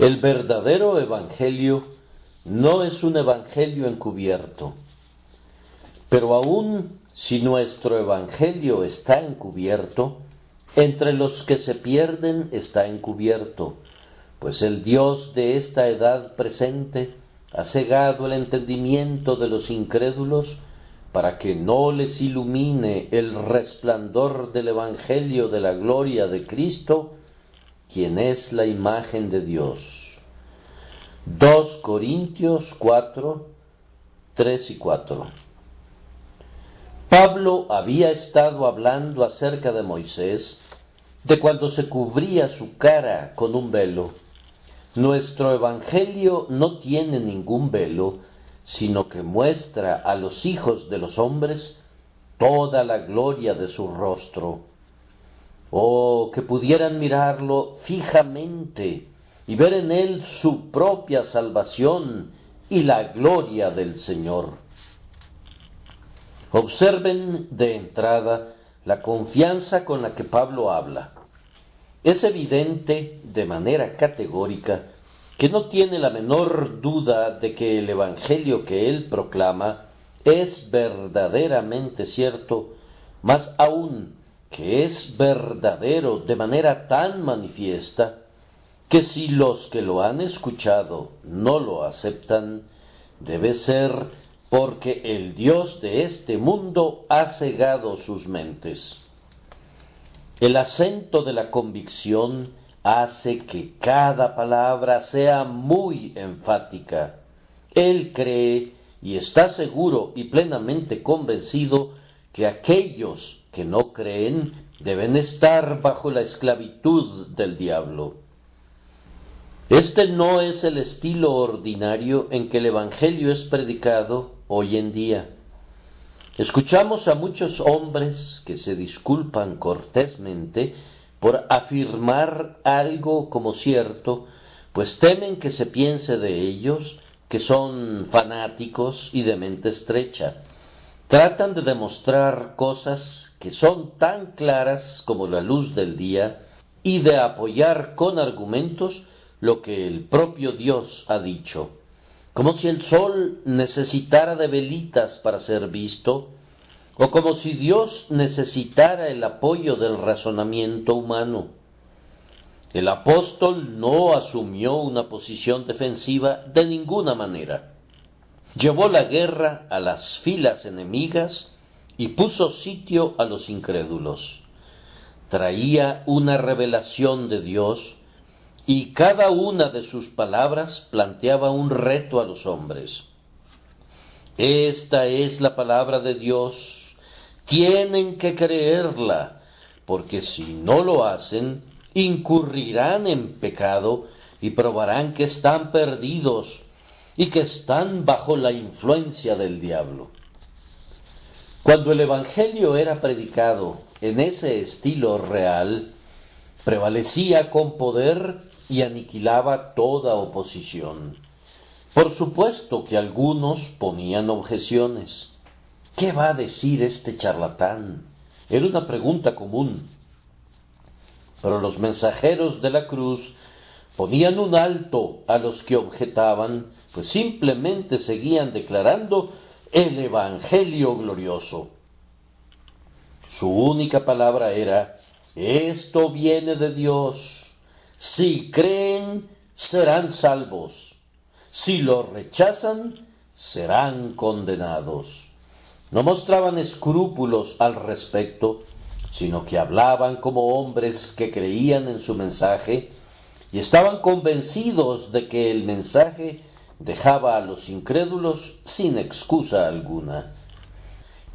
El verdadero evangelio no es un evangelio encubierto, pero aun si nuestro evangelio está encubierto, entre los que se pierden está encubierto, pues el Dios de esta edad presente ha cegado el entendimiento de los incrédulos para que no les ilumine el resplandor del evangelio de la gloria de Cristo, quien es la imagen de Dios. 2 Corintios 4, 3 y 4. Pablo había estado hablando acerca de Moisés, de cuando se cubría su cara con un velo. Nuestro evangelio no tiene ningún velo, sino que muestra a los hijos de los hombres toda la gloria de su rostro. Oh, que pudieran mirarlo fijamente y ver en él su propia salvación y la gloria del Señor. Observen de entrada la confianza con la que Pablo habla. Es evidente de manera categórica que no tiene la menor duda de que el evangelio que él proclama es verdaderamente cierto, más aún que es verdadero de manera tan manifiesta que si los que lo han escuchado no lo aceptan, debe ser porque el Dios de este mundo ha cegado sus mentes. El acento de la convicción hace que cada palabra sea muy enfática. Él cree y está seguro y plenamente convencido que aquellos que no creen deben estar bajo la esclavitud del diablo. Este no es el estilo ordinario en que el Evangelio es predicado hoy en día. Escuchamos a muchos hombres que se disculpan cortésmente por afirmar algo como cierto, pues temen que se piense de ellos que son fanáticos y de mente estrecha. Tratan de demostrar cosas que son tan claras como la luz del día y de apoyar con argumentos lo que el propio Dios ha dicho, como si el sol necesitara de velitas para ser visto, o como si Dios necesitara el apoyo del razonamiento humano. El apóstol no asumió una posición defensiva de ninguna manera. Llevó la guerra a las filas enemigas y puso sitio a los incrédulos. Traía una revelación de Dios, y cada una de sus palabras planteaba un reto a los hombres. Esta es la palabra de Dios, tienen que creerla, porque si no lo hacen, incurrirán en pecado y probarán que están perdidos y que están bajo la influencia del diablo. Cuando el Evangelio era predicado en ese estilo real, prevalecía con poder y aniquilaba toda oposición. Por supuesto que algunos ponían objeciones. ¿Qué va a decir este charlatán? Era una pregunta común. Pero los mensajeros de la cruz ponían un alto a los que objetaban, pues simplemente seguían declarando el Evangelio glorioso. Su única palabra era: esto viene de Dios. Si creen, serán salvos. Si lo rechazan, serán condenados. No mostraban escrúpulos al respecto, sino que hablaban como hombres que creían en su mensaje y estaban convencidos de que el mensaje dejaba a los incrédulos sin excusa alguna.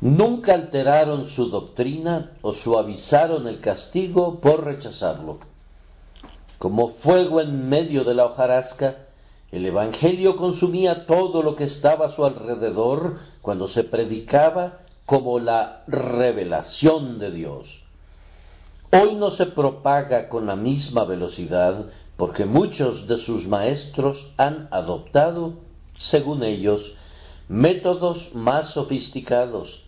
Nunca alteraron su doctrina o suavizaron el castigo por rechazarlo. Como fuego en medio de la hojarasca, el Evangelio consumía todo lo que estaba a su alrededor cuando se predicaba como la revelación de Dios. Hoy no se propaga con la misma velocidad porque muchos de sus maestros han adoptado, según ellos, métodos más sofisticados,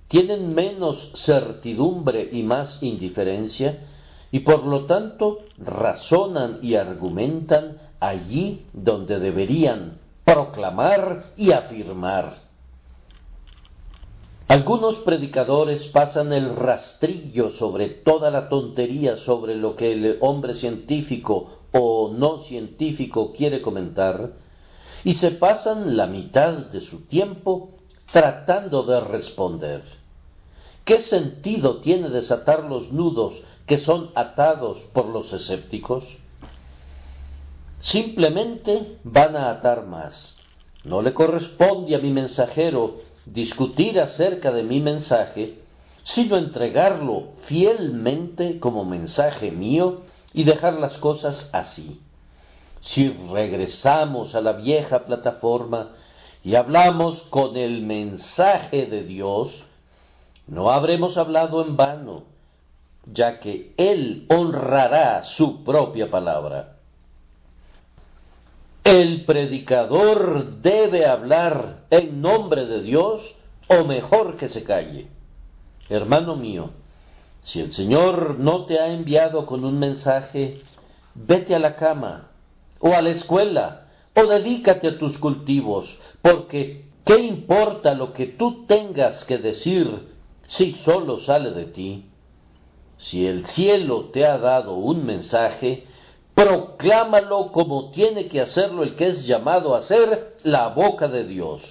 tienen menos certidumbre y más indiferencia, y por lo tanto razonan y argumentan allí donde deberían proclamar y afirmar. Algunos predicadores pasan el rastrillo sobre toda la tontería sobre lo que el hombre científico o no científico quiere comentar, y se pasan la mitad de su tiempo tratando de responder. ¿Qué sentido tiene desatar los nudos que son atados por los escépticos? Simplemente van a atar más. No le corresponde a mi mensajero discutir acerca de mi mensaje, sino entregarlo fielmente como mensaje mío y dejar las cosas así. Si regresamos a la vieja plataforma y hablamos con el mensaje de Dios, no habremos hablado en vano, ya que Él honrará su propia palabra. El predicador debe hablar en nombre de Dios, o mejor que se calle. Hermano mío, si el Señor no te ha enviado con un mensaje, vete a la cama, o a la escuela, o dedícate a tus cultivos, porque ¿qué importa lo que tú tengas que decir si solo sale de ti? Si el cielo te ha dado un mensaje, proclámalo como tiene que hacerlo el que es llamado a ser la boca de Dios.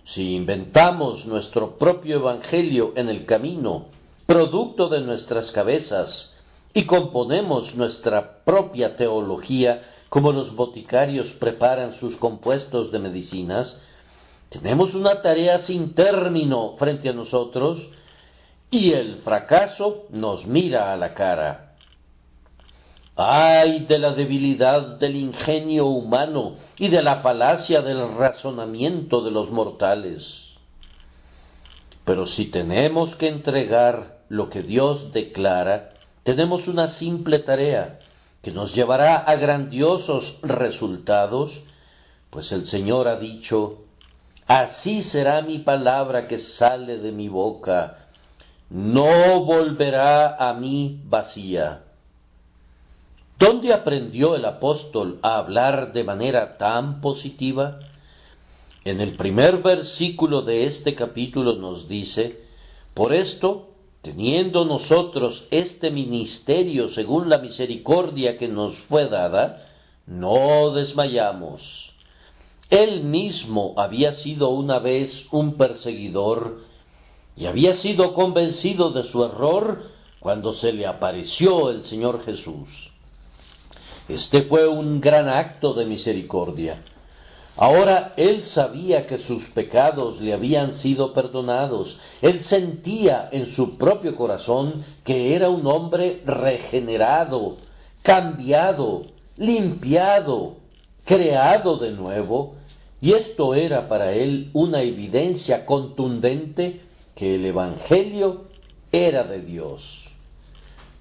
Si inventamos nuestro propio evangelio en el camino, producto de nuestras cabezas, y componemos nuestra propia teología, como los boticarios preparan sus compuestos de medicinas, tenemos una tarea sin término frente a nosotros, y el fracaso nos mira a la cara. ¡Ay de la debilidad del ingenio humano y de la falacia del razonamiento de los mortales! Pero si tenemos que entregar lo que Dios declara, tenemos una simple tarea que nos llevará a grandiosos resultados, pues el Señor ha dicho: así será mi palabra que sale de mi boca, no volverá a mí vacía. ¿Dónde aprendió el apóstol a hablar de manera tan positiva? En el primer versículo de este capítulo nos dice: por esto, teniendo nosotros este ministerio según la misericordia que nos fue dada, no desmayamos. Él mismo había sido una vez un perseguidor y había sido convencido de su error cuando se le apareció el Señor Jesús. Este fue un gran acto de misericordia. Ahora él sabía que sus pecados le habían sido perdonados. Él sentía en su propio corazón que era un hombre regenerado, cambiado, limpiado, creado de nuevo, y esto era para él una evidencia contundente que el Evangelio era de Dios.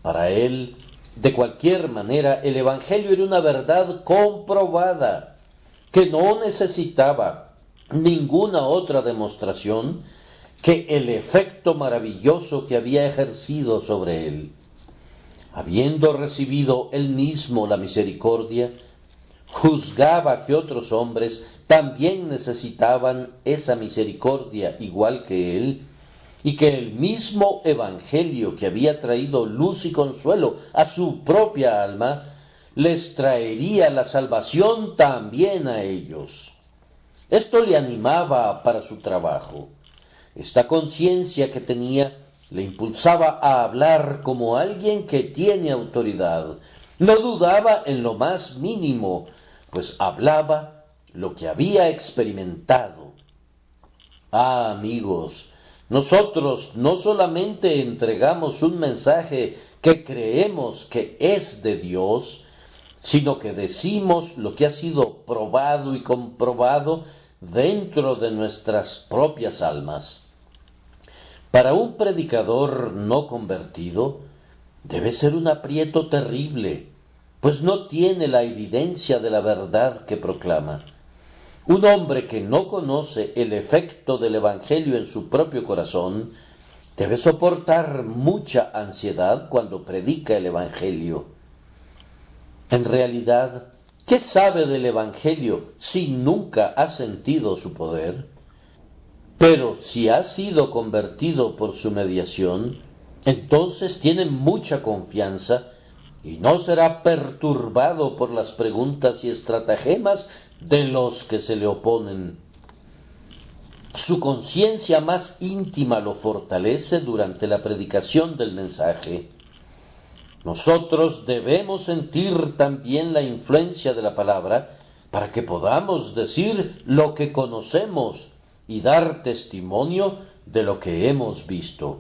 Para él, de cualquier manera, el Evangelio era una verdad comprobada, que no necesitaba ninguna otra demostración que el efecto maravilloso que había ejercido sobre él. Habiendo recibido él mismo la misericordia, juzgaba que otros hombres también necesitaban esa misericordia igual que él, y que el mismo Evangelio que había traído luz y consuelo a su propia alma, les traería la salvación también a ellos. Esto le animaba para su trabajo. Esta conciencia que tenía le impulsaba a hablar como alguien que tiene autoridad. No dudaba en lo más mínimo, pues hablaba lo que había experimentado. Ah, amigos, nosotros no solamente entregamos un mensaje que creemos que es de Dios, sino que decimos lo que ha sido probado y comprobado dentro de nuestras propias almas. Para un predicador no convertido, debe ser un aprieto terrible, pues no tiene la evidencia de la verdad que proclama. Un hombre que no conoce el efecto del Evangelio en su propio corazón Debe soportar mucha ansiedad cuando predica el Evangelio. En realidad, ¿qué sabe del Evangelio si nunca ha sentido su poder? Pero si ha sido convertido por su mediación, entonces tiene mucha confianza y no será perturbado por las preguntas y estratagemas de los que se le oponen. Su conciencia más íntima lo fortalece durante la predicación del mensaje. Nosotros debemos sentir también la influencia de la palabra para que podamos decir lo que conocemos y dar testimonio de lo que hemos visto.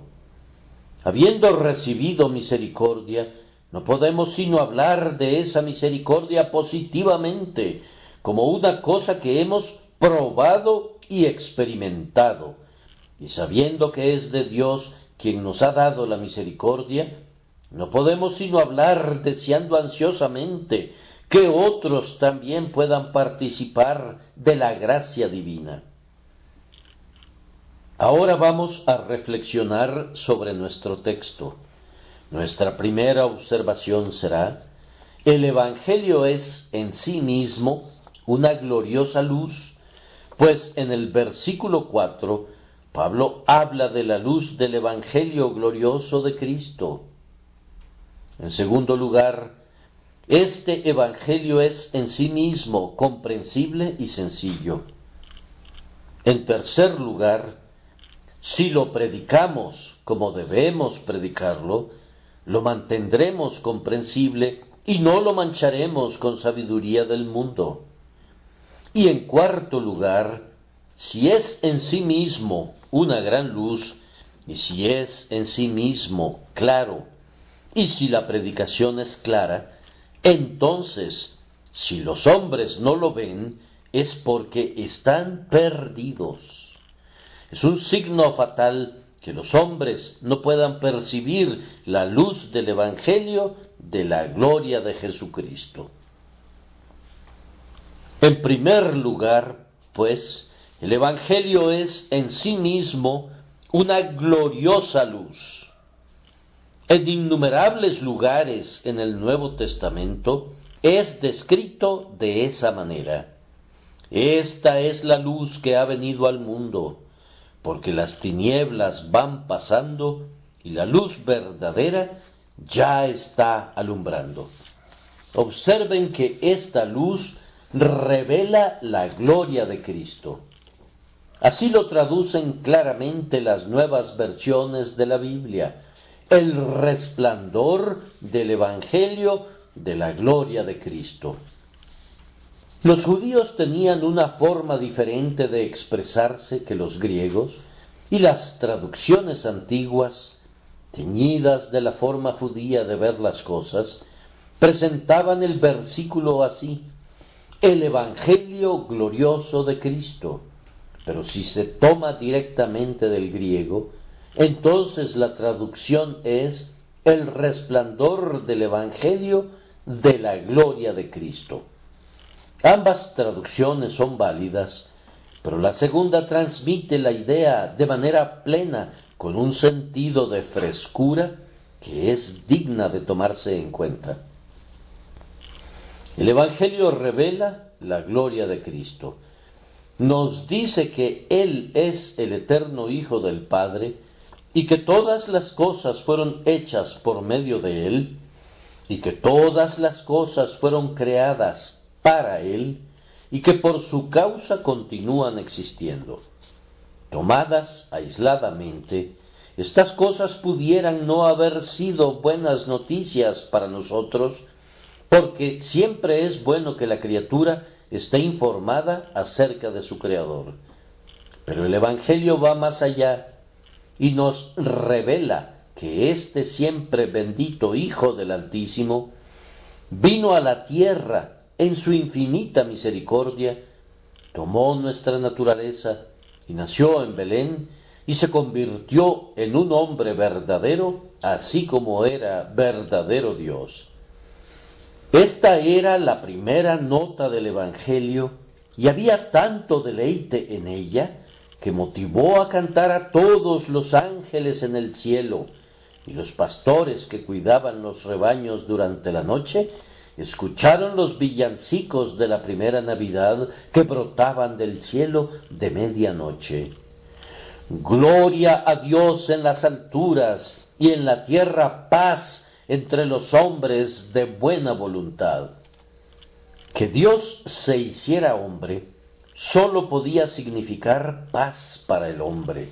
Habiendo recibido misericordia, no podemos sino hablar de esa misericordia positivamente, como una cosa que hemos probado y experimentado, y sabiendo que es de Dios quien nos ha dado la misericordia, no podemos sino hablar deseando ansiosamente que otros también puedan participar de la gracia divina. Ahora vamos a reflexionar sobre nuestro texto. Nuestra primera observación será: el Evangelio es en sí mismo una gloriosa luz, pues en el versículo 4, Pablo habla de la luz del Evangelio glorioso de Cristo. En segundo lugar, este Evangelio es en sí mismo comprensible y sencillo. En tercer lugar, si lo predicamos como debemos predicarlo, lo mantendremos comprensible y no lo mancharemos con sabiduría del mundo. Y en cuarto lugar, si es en sí mismo una gran luz, y si es en sí mismo claro, y si la predicación es clara, entonces, si los hombres no lo ven, es porque están perdidos. Es un signo fatal que los hombres no puedan percibir la luz del Evangelio de la gloria de Jesucristo. En primer lugar, pues, el Evangelio es en sí mismo una gloriosa luz. En innumerables lugares en el Nuevo Testamento es descrito de esa manera. Esta es la luz que ha venido al mundo, porque las tinieblas van pasando y la luz verdadera ya está alumbrando. Observen que esta luz revela la gloria de Cristo. Así lo traducen claramente las nuevas versiones de la Biblia: el resplandor del Evangelio de la gloria de Cristo. Los judíos tenían una forma diferente de expresarse que los griegos, y las traducciones antiguas, teñidas de la forma judía de ver las cosas, presentaban el versículo así: el Evangelio glorioso de Cristo. Pero si se toma directamente del griego, entonces la traducción es el resplandor del Evangelio de la gloria de Cristo. Ambas traducciones son válidas, pero la segunda transmite la idea de manera plena, con un sentido de frescura que es digna de tomarse en cuenta. El Evangelio revela la gloria de Cristo. Nos dice que Él es el eterno Hijo del Padre y que todas las cosas fueron hechas por medio de Él y que todas las cosas fueron creadas para Él y que por su causa continúan existiendo. Tomadas aisladamente, estas cosas pudieran no haber sido buenas noticias para nosotros, porque siempre es bueno que la criatura esté informada acerca de su Creador. Pero el Evangelio va más allá y nos revela que este siempre bendito Hijo del Altísimo vino a la tierra en su infinita misericordia, tomó nuestra naturaleza y nació en Belén y se convirtió en un hombre verdadero, así como era verdadero Dios. Esta era la primera nota del Evangelio y había tanto deleite en ella que motivó a cantar a todos los ángeles en el cielo, y los pastores que cuidaban los rebaños durante la noche escucharon los villancicos de la primera Navidad que brotaban del cielo de medianoche. Gloria a Dios en las alturas y en la tierra paz entre los hombres de buena voluntad. Que Dios se hiciera hombre sólo podía significar paz para el hombre.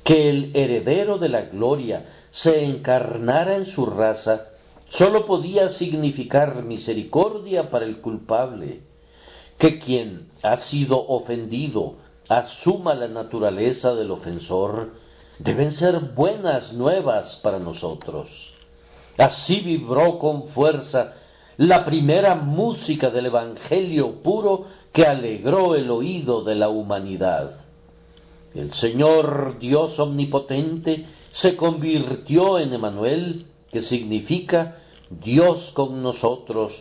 Que el heredero de la gloria se encarnara en su raza sólo podía significar misericordia para el culpable. Que quien ha sido ofendido asuma la naturaleza del ofensor deben ser buenas nuevas para nosotros. Así vibró con fuerza la primera música del Evangelio puro que alegró el oído de la humanidad. El Señor Dios omnipotente se convirtió en Emmanuel, que significa Dios con nosotros,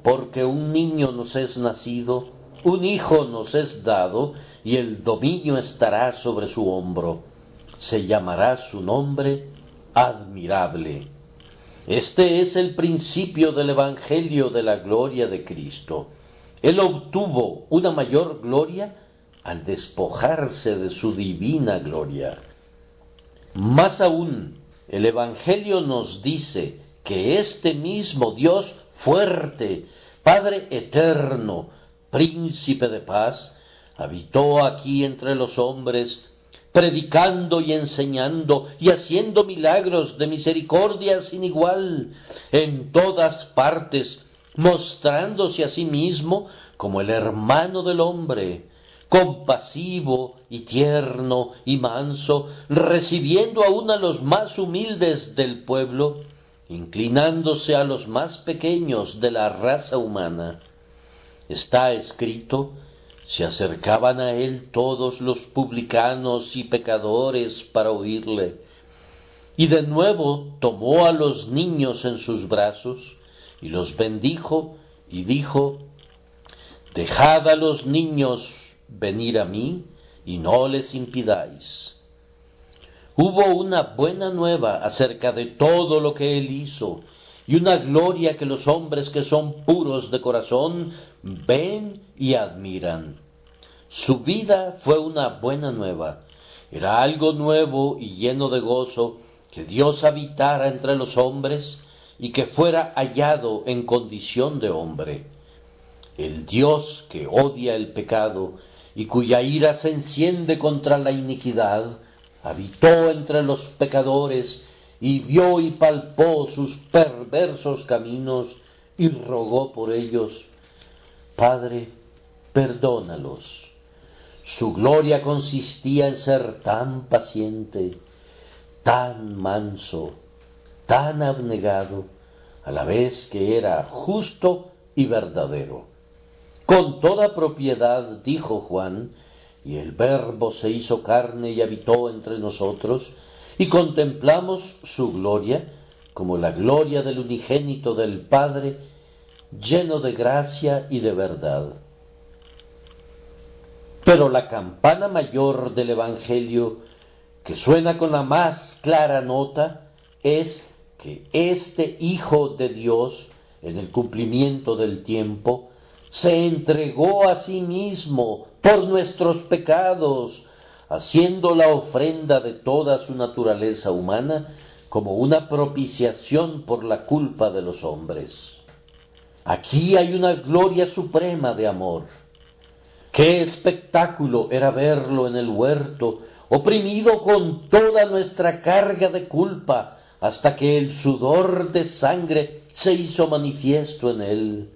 porque un niño nos es nacido, un hijo nos es dado, y el dominio estará sobre su hombro. Se llamará su nombre Admirable. Este es el principio del Evangelio de la gloria de Cristo. Él obtuvo una mayor gloria al despojarse de su divina gloria. Más aún, el Evangelio nos dice que este mismo Dios fuerte, Padre eterno, Príncipe de paz, habitó aquí entre los hombres, predicando y enseñando y haciendo milagros de misericordia sin igual en todas partes, mostrándose a sí mismo como el hermano del hombre, compasivo y tierno y manso, recibiendo aún a los más humildes del pueblo, inclinándose a los más pequeños de la raza humana. Está escrito: se acercaban a él todos los publicanos y pecadores para oírle. Y de nuevo tomó a los niños en sus brazos y los bendijo y dijo: dejad a los niños venir a mí y no les impidáis. Hubo una buena nueva acerca de todo lo que él hizo, y una gloria que los hombres que son puros de corazón ven y admiran. Su vida fue una buena nueva, era algo nuevo y lleno de gozo, que Dios habitara entre los hombres y que fuera hallado en condición de hombre. El Dios que odia el pecado y cuya ira se enciende contra la iniquidad, habitó entre los pecadores y vio y palpó sus perversos caminos y rogó por ellos: Padre, perdónalos. Su gloria consistía en ser tan paciente, tan manso, tan abnegado, a la vez que era justo y verdadero. Con toda propiedad, dijo Juan, y el Verbo se hizo carne y habitó entre nosotros, y contemplamos su gloria, como la gloria del unigénito del Padre, lleno de gracia y de verdad. Pero la campana mayor del Evangelio, que suena con la más clara nota, es que este Hijo de Dios, en el cumplimiento del tiempo, se entregó a sí mismo por nuestros pecados, haciendo la ofrenda de toda su naturaleza humana como una propiciación por la culpa de los hombres. Aquí hay una gloria suprema de amor. ¡Qué espectáculo era verlo en el huerto, oprimido con toda nuestra carga de culpa, hasta que el sudor de sangre se hizo manifiesto en él!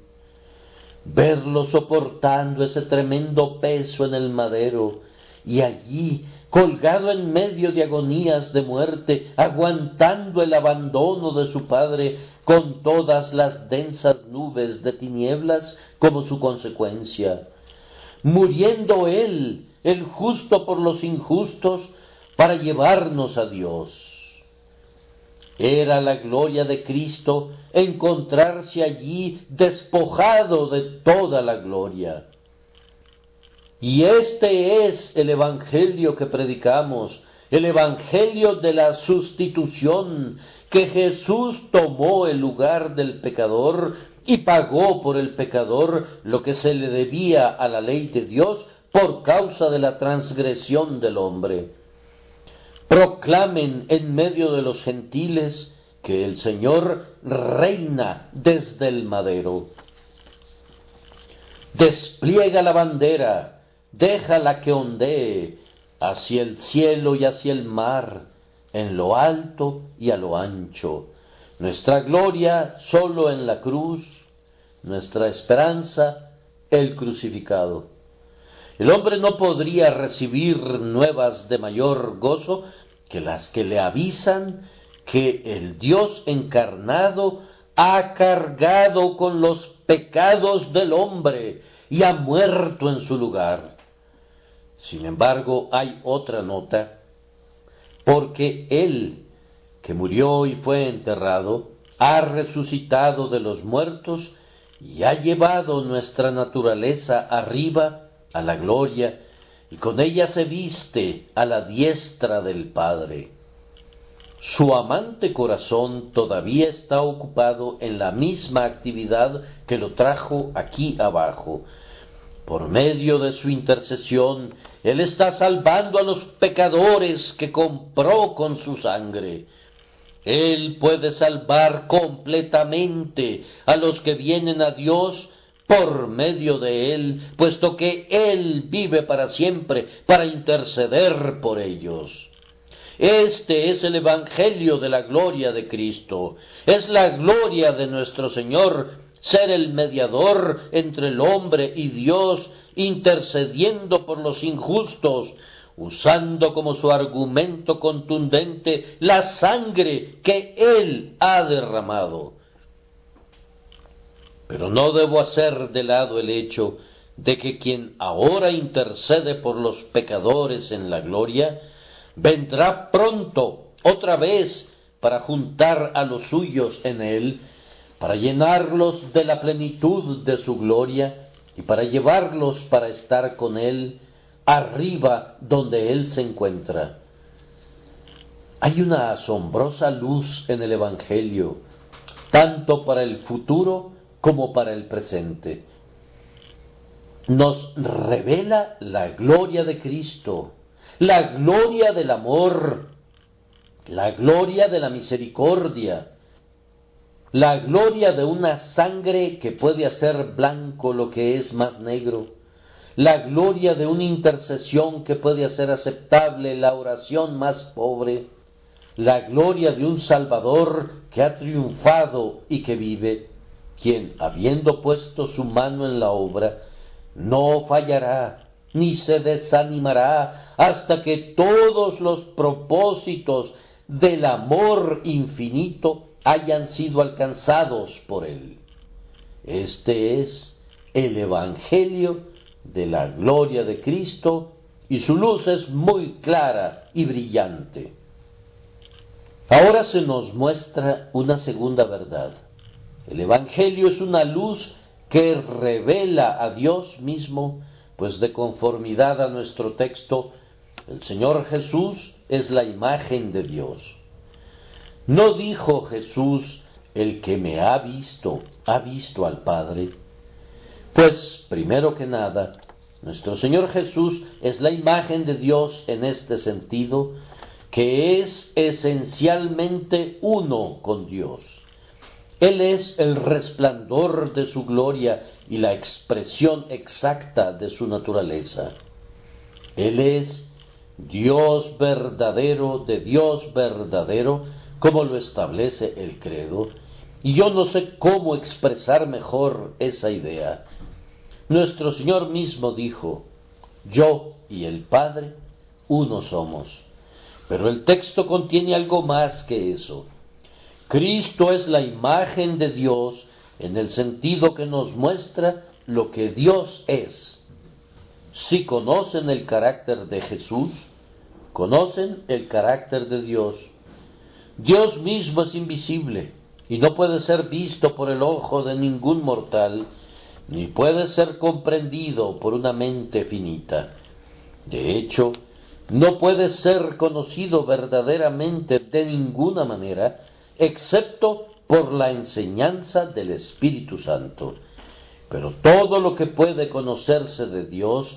Verlo soportando ese tremendo peso en el madero, y allí, colgado en medio de agonías de muerte, aguantando el abandono de su padre con todas las densas nubes de tinieblas como su consecuencia, muriendo él, el justo por los injustos, para llevarnos a Dios. Era la gloria de Cristo encontrarse allí despojado de toda la gloria. Y este es el evangelio que predicamos, el evangelio de la sustitución, que Jesús tomó el lugar del pecador y pagó por el pecador lo que se le debía a la ley de Dios por causa de la transgresión del hombre. Proclamen en medio de los gentiles que el Señor reina desde el madero. Despliega la bandera, déjala que ondee hacia el cielo y hacia el mar, en lo alto y a lo ancho. Nuestra gloria solo en la cruz, nuestra esperanza el crucificado. El hombre no podría recibir nuevas de mayor gozo que las que le avisan que el Dios encarnado ha cargado con los pecados del hombre y ha muerto en su lugar. Sin embargo, hay otra nota, porque Él, que murió y fue enterrado, ha resucitado de los muertos y ha llevado nuestra naturaleza arriba a la gloria, y con ella se viste a la diestra del Padre. Su amante corazón todavía está ocupado en la misma actividad que lo trajo aquí abajo. Por medio de su intercesión, Él está salvando a los pecadores que compró con su sangre. Él puede salvar completamente a los que vienen a Dios por medio de Él, puesto que Él vive para siempre para interceder por ellos. Este es el evangelio de la gloria de Cristo. Es la gloria de nuestro Señor ser el mediador entre el hombre y Dios, intercediendo por los injustos, usando como su argumento contundente la sangre que Él ha derramado. Pero no debo hacer de lado el hecho de que quien ahora intercede por los pecadores en la gloria, vendrá pronto otra vez para juntar a los suyos en Él, para llenarlos de la plenitud de su gloria y para llevarlos para estar con Él arriba donde Él se encuentra. Hay una asombrosa luz en el Evangelio, tanto para el futuro como para el presente. Nos revela la gloria de Cristo, la gloria del amor, la gloria de la misericordia, la gloria de una sangre que puede hacer blanco lo que es más negro, la gloria de una intercesión que puede hacer aceptable la oración más pobre, la gloria de un Salvador que ha triunfado y que vive, quien, habiendo puesto su mano en la obra, no fallará ni se desanimará hasta que todos los propósitos del amor infinito hayan sido alcanzados por Él. Este es el Evangelio de la gloria de Cristo, y su luz es muy clara y brillante. Ahora se nos muestra una segunda verdad. El Evangelio es una luz que revela a Dios mismo, pues de conformidad a nuestro texto, el Señor Jesús es la imagen de Dios. ¿No dijo Jesús, el que me ha visto al Padre? Pues, primero que nada, nuestro Señor Jesús es la imagen de Dios en este sentido, que es esencialmente uno con Dios. Él es el resplandor de su gloria y la expresión exacta de su naturaleza. Él es Dios verdadero de Dios verdadero, como lo establece el credo, y yo no sé cómo expresar mejor esa idea. Nuestro Señor mismo dijo, yo y el Padre uno somos. Pero el texto contiene algo más que eso. Cristo es la imagen de Dios en el sentido que nos muestra lo que Dios es. Si conocen el carácter de Jesús, conocen el carácter de Dios. Dios mismo es invisible y no puede ser visto por el ojo de ningún mortal, ni puede ser comprendido por una mente finita. De hecho, no puede ser conocido verdaderamente de ninguna manera, excepto por la enseñanza del Espíritu Santo. Pero todo lo que puede conocerse de Dios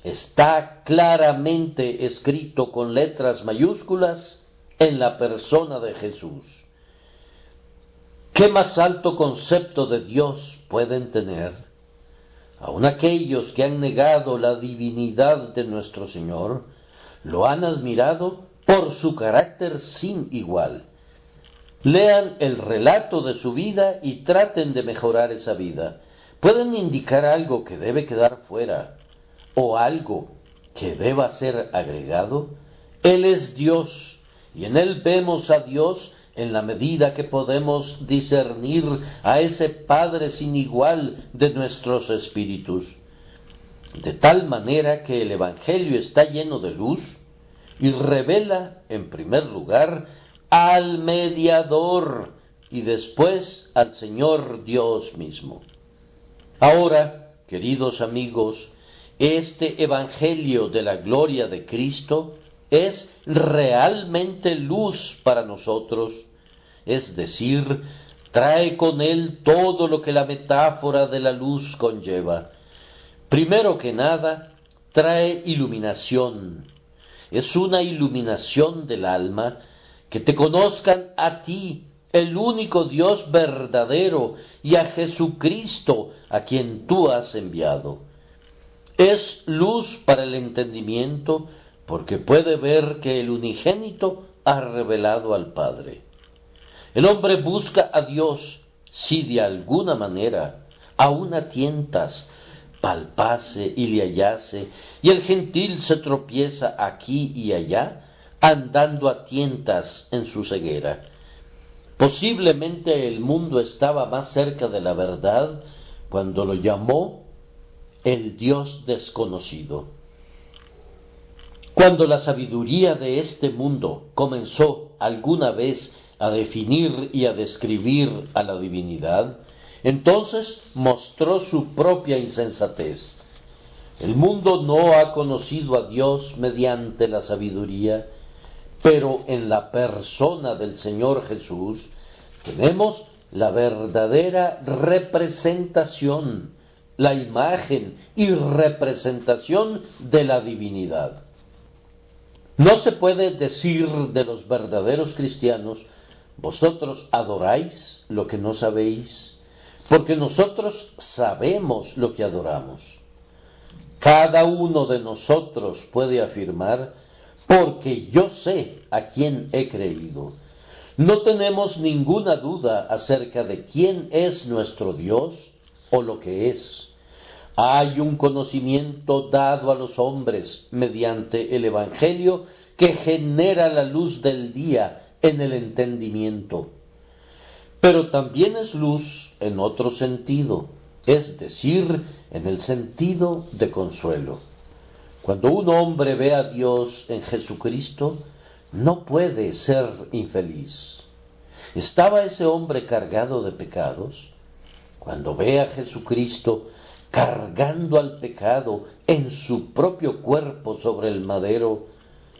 está claramente escrito con letras mayúsculas en la persona de Jesús. ¿Qué más alto concepto de Dios pueden tener? Aun aquellos que han negado la divinidad de nuestro Señor, lo han admirado por su carácter sin igual. Lean el relato de su vida y traten de mejorar esa vida. Pueden indicar algo que debe quedar fuera, o algo que deba ser agregado. Él es Dios, y en Él vemos a Dios en la medida que podemos discernir a ese Padre sin igual de nuestros espíritus. De tal manera que el Evangelio está lleno de luz y revela, en primer lugar, al mediador y después al Señor Dios mismo. Ahora, queridos amigos, este Evangelio de la gloria de Cristo es realmente luz para nosotros, es decir, trae con él todo lo que la metáfora de la luz conlleva. Primero que nada, trae iluminación. Es una iluminación del alma, que te conozcan a ti, el único Dios verdadero, y a Jesucristo, a quien tú has enviado. Es luz para el entendimiento, porque puede ver que el unigénito ha revelado al Padre. El hombre busca a Dios si de alguna manera, aun a tientas, palpase y le hallase, y el gentil se tropieza aquí y allá, andando a tientas en su ceguera. Posiblemente el mundo estaba más cerca de la verdad cuando lo llamó el Dios desconocido. Cuando la sabiduría de este mundo comenzó alguna vez a definir y a describir a la divinidad, entonces mostró su propia insensatez. El mundo no ha conocido a Dios mediante la sabiduría, pero en la persona del Señor Jesús tenemos la verdadera representación, la imagen y representación de la divinidad. No se puede decir de los verdaderos cristianos: vosotros adoráis lo que no sabéis, porque nosotros sabemos lo que adoramos. Cada uno de nosotros puede afirmar: porque yo sé a quién he creído. No tenemos ninguna duda acerca de quién es nuestro Dios o lo que es. Hay un conocimiento dado a los hombres mediante el Evangelio que genera la luz del día en el entendimiento. Pero también es luz en otro sentido, es decir, en el sentido de consuelo. Cuando un hombre ve a Dios en Jesucristo, no puede ser infeliz. ¿Estaba ese hombre cargado de pecados? Cuando ve a Jesucristo cargando al pecado en su propio cuerpo sobre el madero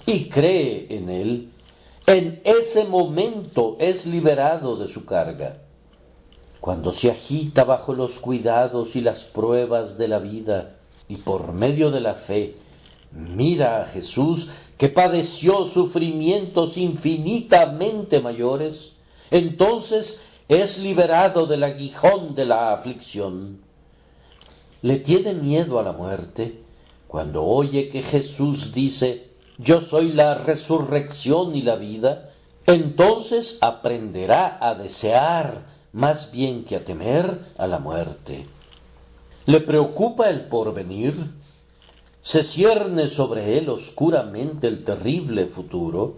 y cree en él, en ese momento es liberado de su carga. Cuando se agita bajo los cuidados y las pruebas de la vida y por medio de la fe mira a Jesús, que padeció sufrimientos infinitamente mayores, entonces es liberado del aguijón de la aflicción. Le tiene miedo a la muerte cuando oye que Jesús dice: yo soy la resurrección y la vida. Entonces aprenderá a desear más bien que a temer a la muerte. Le preocupa el porvenir, se cierne sobre él oscuramente el terrible futuro,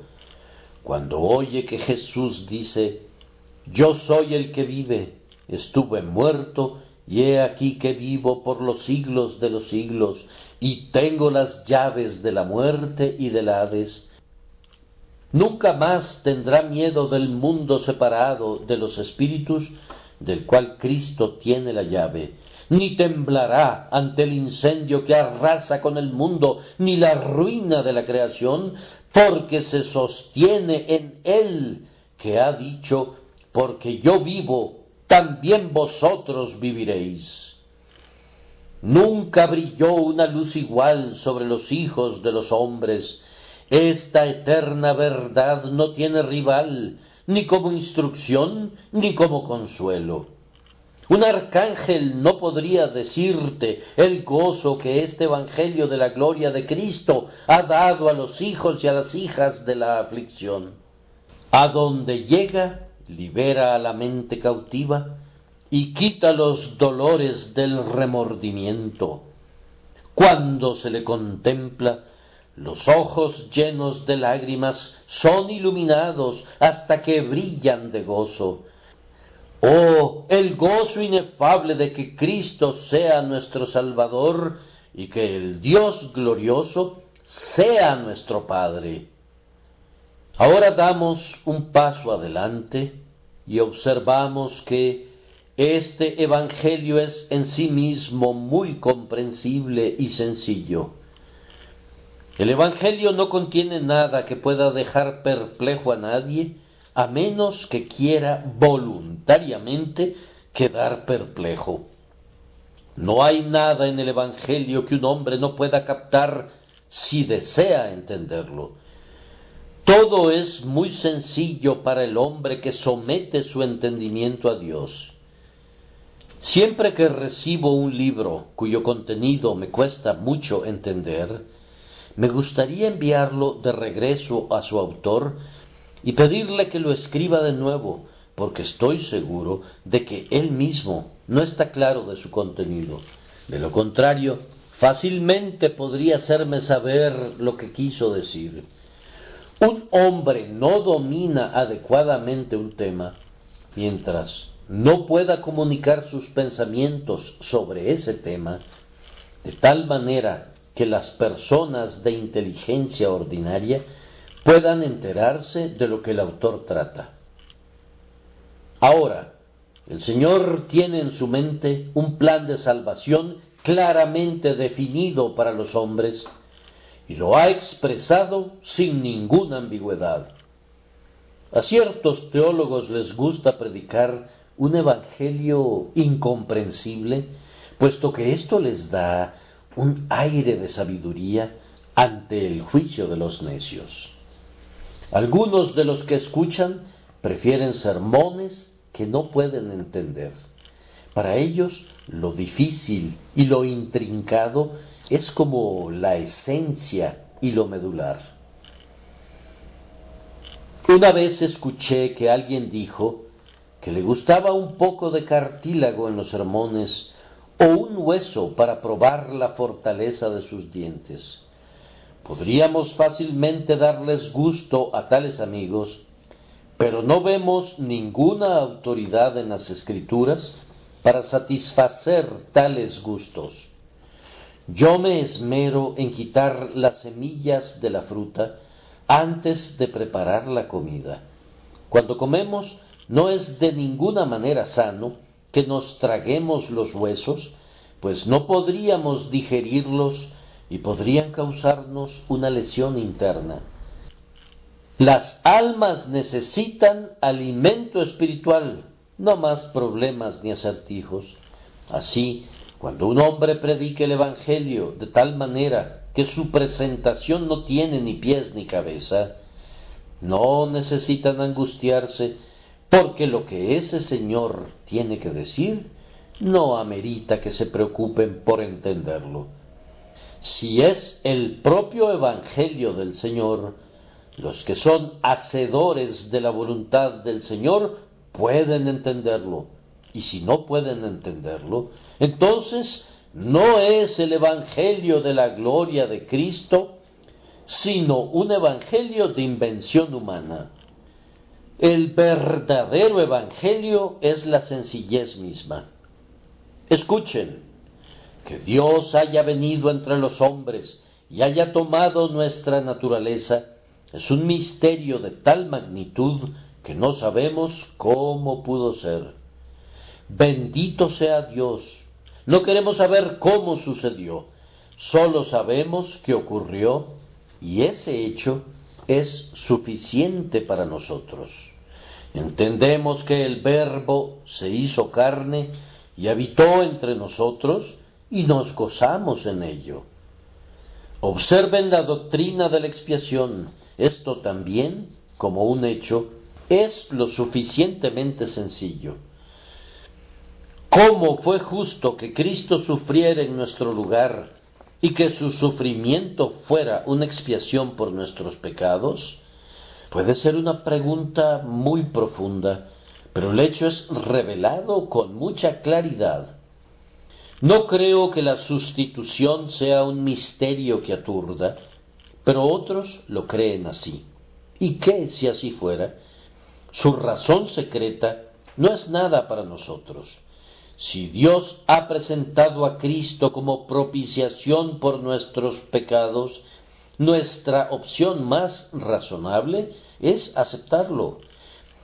cuando oye que Jesús dice: yo soy el que vive, estuve muerto, y he aquí que vivo por los siglos de los siglos, y tengo las llaves de la muerte y del Hades. Nunca más tendrá miedo del mundo separado de los espíritus, del cual Cristo tiene la llave, ni temblará ante el incendio que arrasa con el mundo, ni la ruina de la creación, porque se sostiene en él, que ha dicho, porque yo vivo, también vosotros viviréis. Nunca brilló una luz igual sobre los hijos de los hombres. Esta eterna verdad no tiene rival, ni como instrucción, ni como consuelo. Un arcángel no podría decirte el gozo que este Evangelio de la gloria de Cristo ha dado a los hijos y a las hijas de la aflicción. A donde llega, libera a la mente cautiva y quita los dolores del remordimiento. Cuando se le contempla, los ojos llenos de lágrimas son iluminados hasta que brillan de gozo. Oh, el gozo inefable de que Cristo sea nuestro Salvador y que el Dios glorioso sea nuestro Padre. Ahora damos un paso adelante y observamos que este Evangelio es en sí mismo muy comprensible y sencillo. El Evangelio no contiene nada que pueda dejar perplejo a nadie, a menos que quiera voluntariamente quedar perplejo. No hay nada en el Evangelio que un hombre no pueda captar si desea entenderlo. Todo es muy sencillo para el hombre que somete su entendimiento a Dios. Siempre que recibo un libro cuyo contenido me cuesta mucho entender, me gustaría enviarlo de regreso a su autor y pedirle que lo escriba de nuevo, porque estoy seguro de que él mismo no está claro de su contenido. De lo contrario, fácilmente podría hacerme saber lo que quiso decir. Un hombre no domina adecuadamente un tema mientras no pueda comunicar sus pensamientos sobre ese tema, de tal manera que las personas de inteligencia ordinaria puedan enterarse de lo que el autor trata. Ahora, el Señor tiene en su mente un plan de salvación claramente definido para los hombres y lo ha expresado sin ninguna ambigüedad. A ciertos teólogos les gusta predicar un evangelio incomprensible, puesto que esto les da un aire de sabiduría ante el juicio de los necios. Algunos de los que escuchan prefieren sermones que no pueden entender. Para ellos lo difícil y lo intrincado es como la esencia y lo medular. Una vez escuché que alguien dijo que le gustaba un poco de cartílago en los sermones o un hueso para probar la fortaleza de sus dientes. Podríamos fácilmente darles gusto a tales amigos, pero no vemos ninguna autoridad en las Escrituras para satisfacer tales gustos. Yo me esmero en quitar las semillas de la fruta antes de preparar la comida. Cuando comemos, no es de ninguna manera sano que nos traguemos los huesos, pues no podríamos digerirlos y podrían causarnos una lesión interna. Las almas necesitan alimento espiritual, no más problemas ni acertijos. Así, cuando un hombre predique el Evangelio de tal manera que su presentación no tiene ni pies ni cabeza, no necesitan angustiarse, porque lo que ese Señor tiene que decir no amerita que se preocupen por entenderlo. Si es el propio Evangelio del Señor, los que son hacedores de la voluntad del Señor pueden entenderlo, y si no pueden entenderlo, entonces no es el Evangelio de la gloria de Cristo, sino un evangelio de invención humana. El verdadero evangelio es la sencillez misma. Escuchen, que Dios haya venido entre los hombres y haya tomado nuestra naturaleza es un misterio de tal magnitud que no sabemos cómo pudo ser. Bendito sea Dios, No queremos saber cómo sucedió. Solo sabemos que ocurrió y ese hecho es suficiente para nosotros. Entendemos que el Verbo se hizo carne y habitó entre nosotros y nos gozamos en ello. Observen la doctrina de la expiación. Esto también, como un hecho, es lo suficientemente sencillo. ¿Cómo fue justo que Cristo sufriera en nuestro lugar y que su sufrimiento fuera una expiación por nuestros pecados? Puede ser una pregunta muy profunda, pero el hecho es revelado con mucha claridad. No creo que la sustitución sea un misterio que aturda, pero otros lo creen así. ¿Y qué si así fuera? Su razón secreta no es nada para nosotros. Si Dios ha presentado a Cristo como propiciación por nuestros pecados, nuestra opción más razonable es aceptarlo.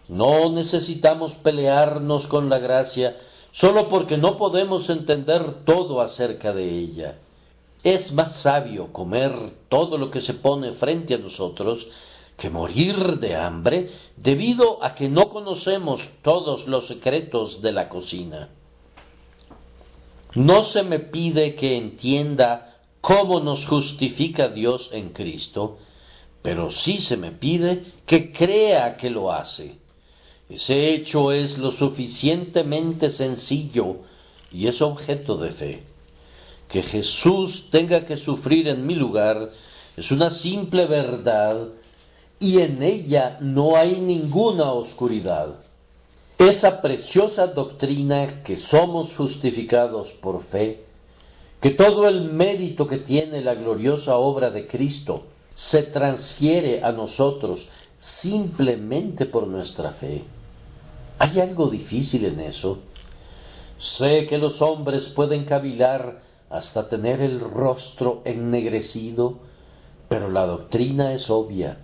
No necesitamos pelearnos con la gracia solo porque no podemos entender todo acerca de ella. Es más sabio comer todo lo que se pone frente a nosotros que morir de hambre debido a que no conocemos todos los secretos de la cocina. No se me pide que entienda cómo nos justifica Dios en Cristo, pero sí se me pide que crea que lo hace. Ese hecho es lo suficientemente sencillo y es objeto de fe. Que Jesús tenga que sufrir en mi lugar es una simple verdad y en ella no hay ninguna oscuridad. Esa preciosa doctrina que somos justificados por fe, que todo el mérito que tiene la gloriosa obra de Cristo se transfiere a nosotros simplemente por nuestra fe. ¿Hay algo difícil en eso? Sé que los hombres pueden cavilar hasta tener el rostro ennegrecido, pero la doctrina es obvia.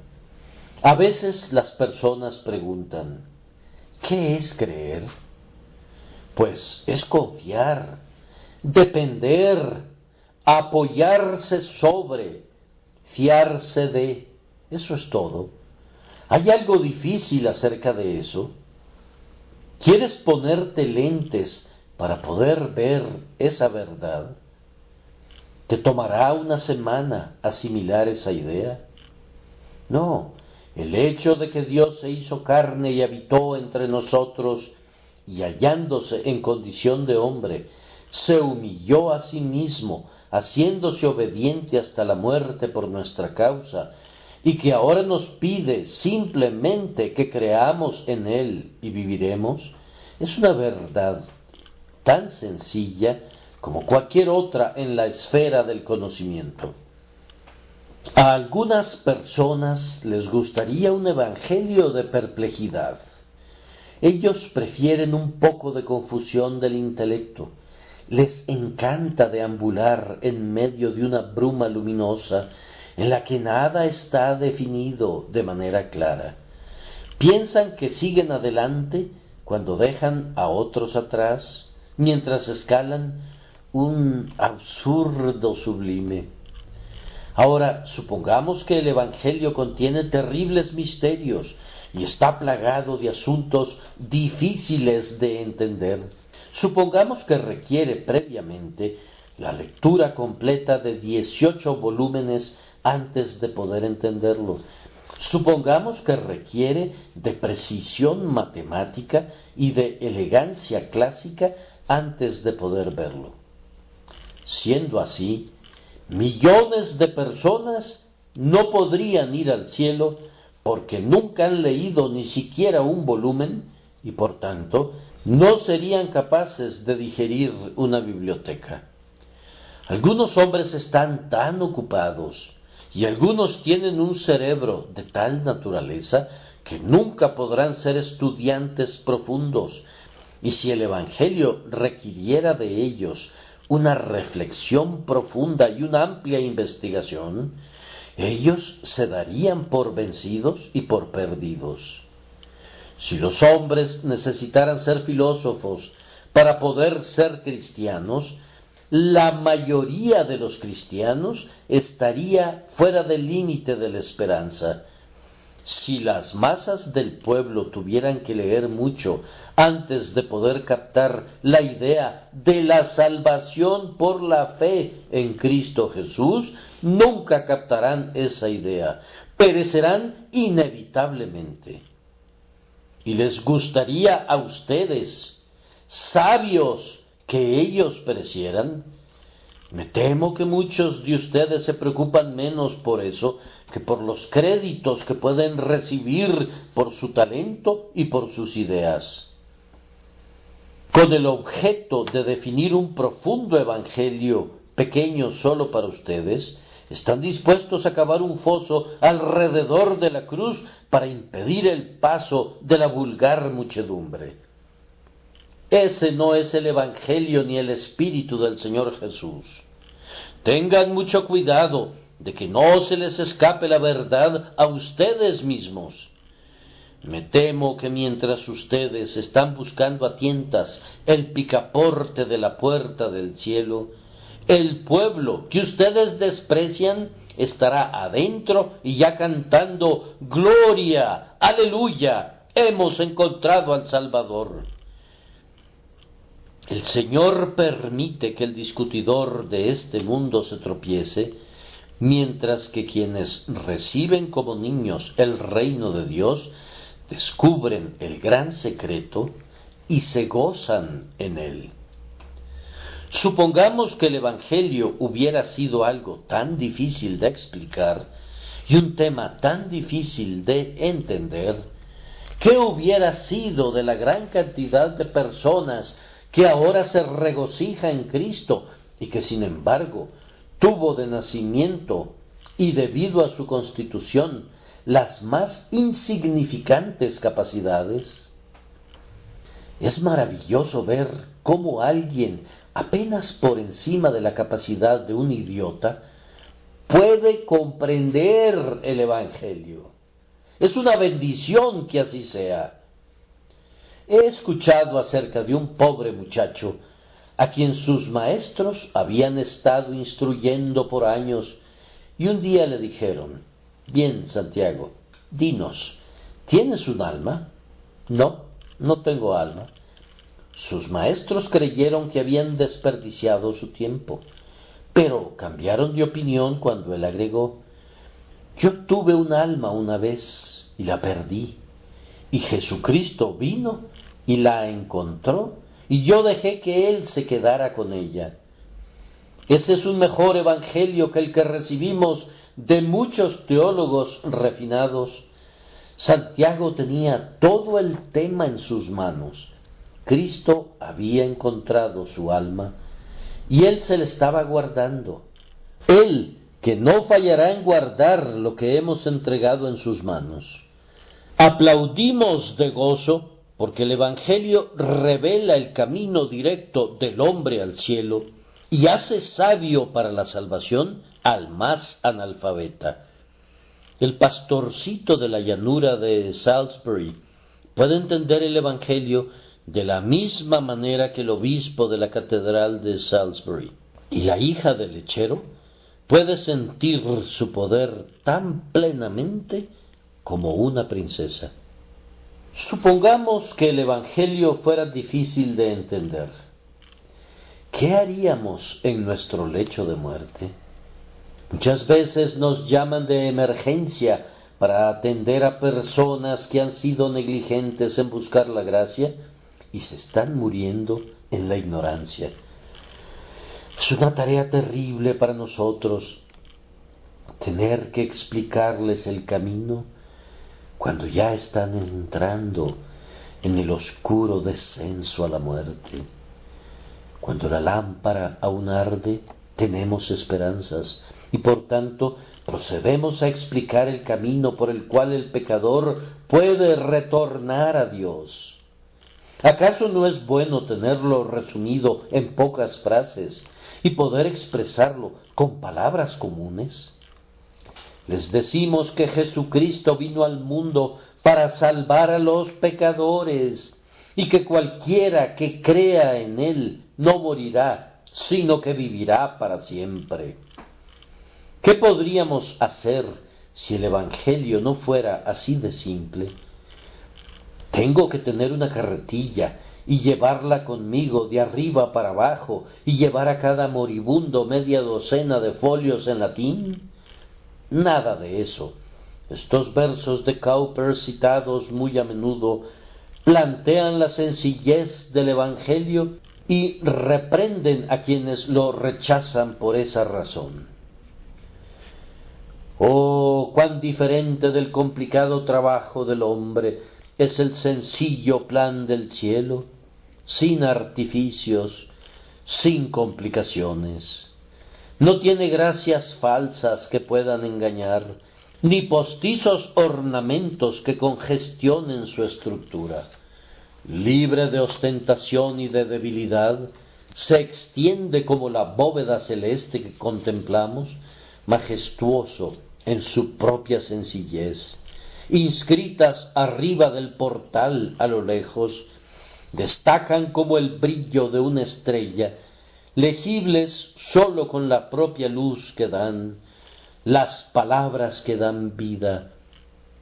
A veces las personas preguntan, ¿qué es creer? Pues es confiar, depender, apoyarse sobre, fiarse de. Eso es todo. ¿Hay algo difícil acerca de eso? ¿Quieres ponerte lentes para poder ver esa verdad? ¿Te tomará una semana asimilar esa idea? No, el hecho de que Dios se hizo carne y habitó entre nosotros y hallándose en condición de hombre, se humilló a sí mismo, haciéndose obediente hasta la muerte por nuestra causa, y que ahora nos pide simplemente que creamos en Él y viviremos, es una verdad tan sencilla como cualquier otra en la esfera del conocimiento. A algunas personas les gustaría un evangelio de perplejidad. Ellos prefieren un poco de confusión del intelecto. Les encanta deambular en medio de una bruma luminosa en la que nada está definido de manera clara. Piensan que siguen adelante cuando dejan a otros atrás, mientras escalan un absurdo sublime. Ahora, supongamos que el Evangelio contiene terribles misterios y está plagado de asuntos difíciles de entender. Supongamos que requiere previamente la lectura completa de 18 volúmenes antes de poder entenderlo. Supongamos que requiere de precisión matemática y de elegancia clásica antes de poder verlo. Siendo así, millones de personas no podrían ir al cielo porque nunca han leído ni siquiera un volumen y por tanto no serían capaces de digerir una biblioteca. Algunos hombres están tan ocupados y algunos tienen un cerebro de tal naturaleza que nunca podrán ser estudiantes profundos, y si el Evangelio requiriera de ellos una reflexión profunda y una amplia investigación, ellos se darían por vencidos y por perdidos. Si los hombres necesitaran ser filósofos para poder ser cristianos, la mayoría de los cristianos estaría fuera del límite de la esperanza. Si las masas del pueblo tuvieran que leer mucho antes de poder captar la idea de la salvación por la fe en Cristo Jesús, nunca captarán esa idea, perecerán inevitablemente. Y les gustaría a ustedes, sabios, que ellos perecieran. Me temo que muchos de ustedes se preocupan menos por eso que por los créditos que pueden recibir por su talento y por sus ideas. Con el objeto de definir un profundo evangelio pequeño solo para ustedes, están dispuestos a cavar un foso alrededor de la cruz para impedir el paso de la vulgar muchedumbre. Ese no es el evangelio ni el espíritu del Señor Jesús. Tengan mucho cuidado de que no se les escape la verdad a ustedes mismos. Me temo que mientras ustedes están buscando a tientas el picaporte de la puerta del cielo, el pueblo que ustedes desprecian estará adentro y ya cantando ¡Gloria! ¡Aleluya! ¡Hemos encontrado al Salvador! El Señor permite que el discutidor de este mundo se tropiece, mientras que quienes reciben como niños el reino de Dios descubren el gran secreto y se gozan en él. Supongamos que el Evangelio hubiera sido algo tan difícil de explicar y un tema tan difícil de entender, ¿qué hubiera sido de la gran cantidad de personas que ahora se regocija en Cristo y que sin embargo tuvo de nacimiento y debido a su constitución las más insignificantes capacidades? Es maravilloso ver cómo alguien apenas por encima de la capacidad de un idiota puede comprender el Evangelio. Es una bendición que así sea. He escuchado acerca de un pobre muchacho a quien sus maestros habían estado instruyendo por años y un día le dijeron: «Bien, Santiago, dinos, ¿tienes un alma?» «No, no tengo alma». Sus maestros creyeron que habían desperdiciado su tiempo, pero cambiaron de opinión cuando él agregó: «Yo tuve un alma una vez y la perdí, y Jesucristo vino y la encontró, y yo dejé que Él se quedara con ella». Ese es un mejor evangelio que el que recibimos de muchos teólogos refinados. Santiago tenía todo el tema en sus manos. Cristo había encontrado su alma, y Él se le estaba guardando. Él, que no fallará en guardar lo que hemos entregado en sus manos. Aplaudimos de gozo porque el Evangelio revela el camino directo del hombre al cielo y hace sabio para la salvación al más analfabeta. El pastorcito de la llanura de Salisbury puede entender el Evangelio de la misma manera que el obispo de la catedral de Salisbury, y la hija del lechero puede sentir su poder tan plenamente como una princesa. Supongamos que el Evangelio fuera difícil de entender. ¿Qué haríamos en nuestro lecho de muerte? Muchas veces nos llaman de emergencia para atender a personas que han sido negligentes en buscar la gracia y se están muriendo en la ignorancia. Es una tarea terrible para nosotros tener que explicarles el camino cuando ya están entrando en el oscuro descenso a la muerte. Cuando la lámpara aún arde, tenemos esperanzas y por tanto procedemos a explicar el camino por el cual el pecador puede retornar a Dios. ¿Acaso no es bueno tenerlo resumido en pocas frases y poder expresarlo con palabras comunes? Les decimos que Jesucristo vino al mundo para salvar a los pecadores, y que cualquiera que crea en él no morirá, sino que vivirá para siempre. ¿Qué podríamos hacer si el Evangelio no fuera así de simple? Tengo que tener una carretilla y llevarla conmigo de arriba para abajo y llevar a cada moribundo media docena de folios en latín. Nada de eso. Estos versos de Cowper, citados muy a menudo, plantean la sencillez del Evangelio y reprenden a quienes lo rechazan por esa razón. Oh, cuán diferente del complicado trabajo del hombre es el sencillo plan del cielo, sin artificios, sin complicaciones. No tiene gracias falsas que puedan engañar, ni postizos ornamentos que congestionen su estructura. Libre de ostentación y de debilidad, se extiende como la bóveda celeste que contemplamos, majestuoso en su propia sencillez. Inscritas arriba del portal a lo lejos, destacan como el brillo de una estrella, legibles sólo con la propia luz que dan, las palabras que dan vida: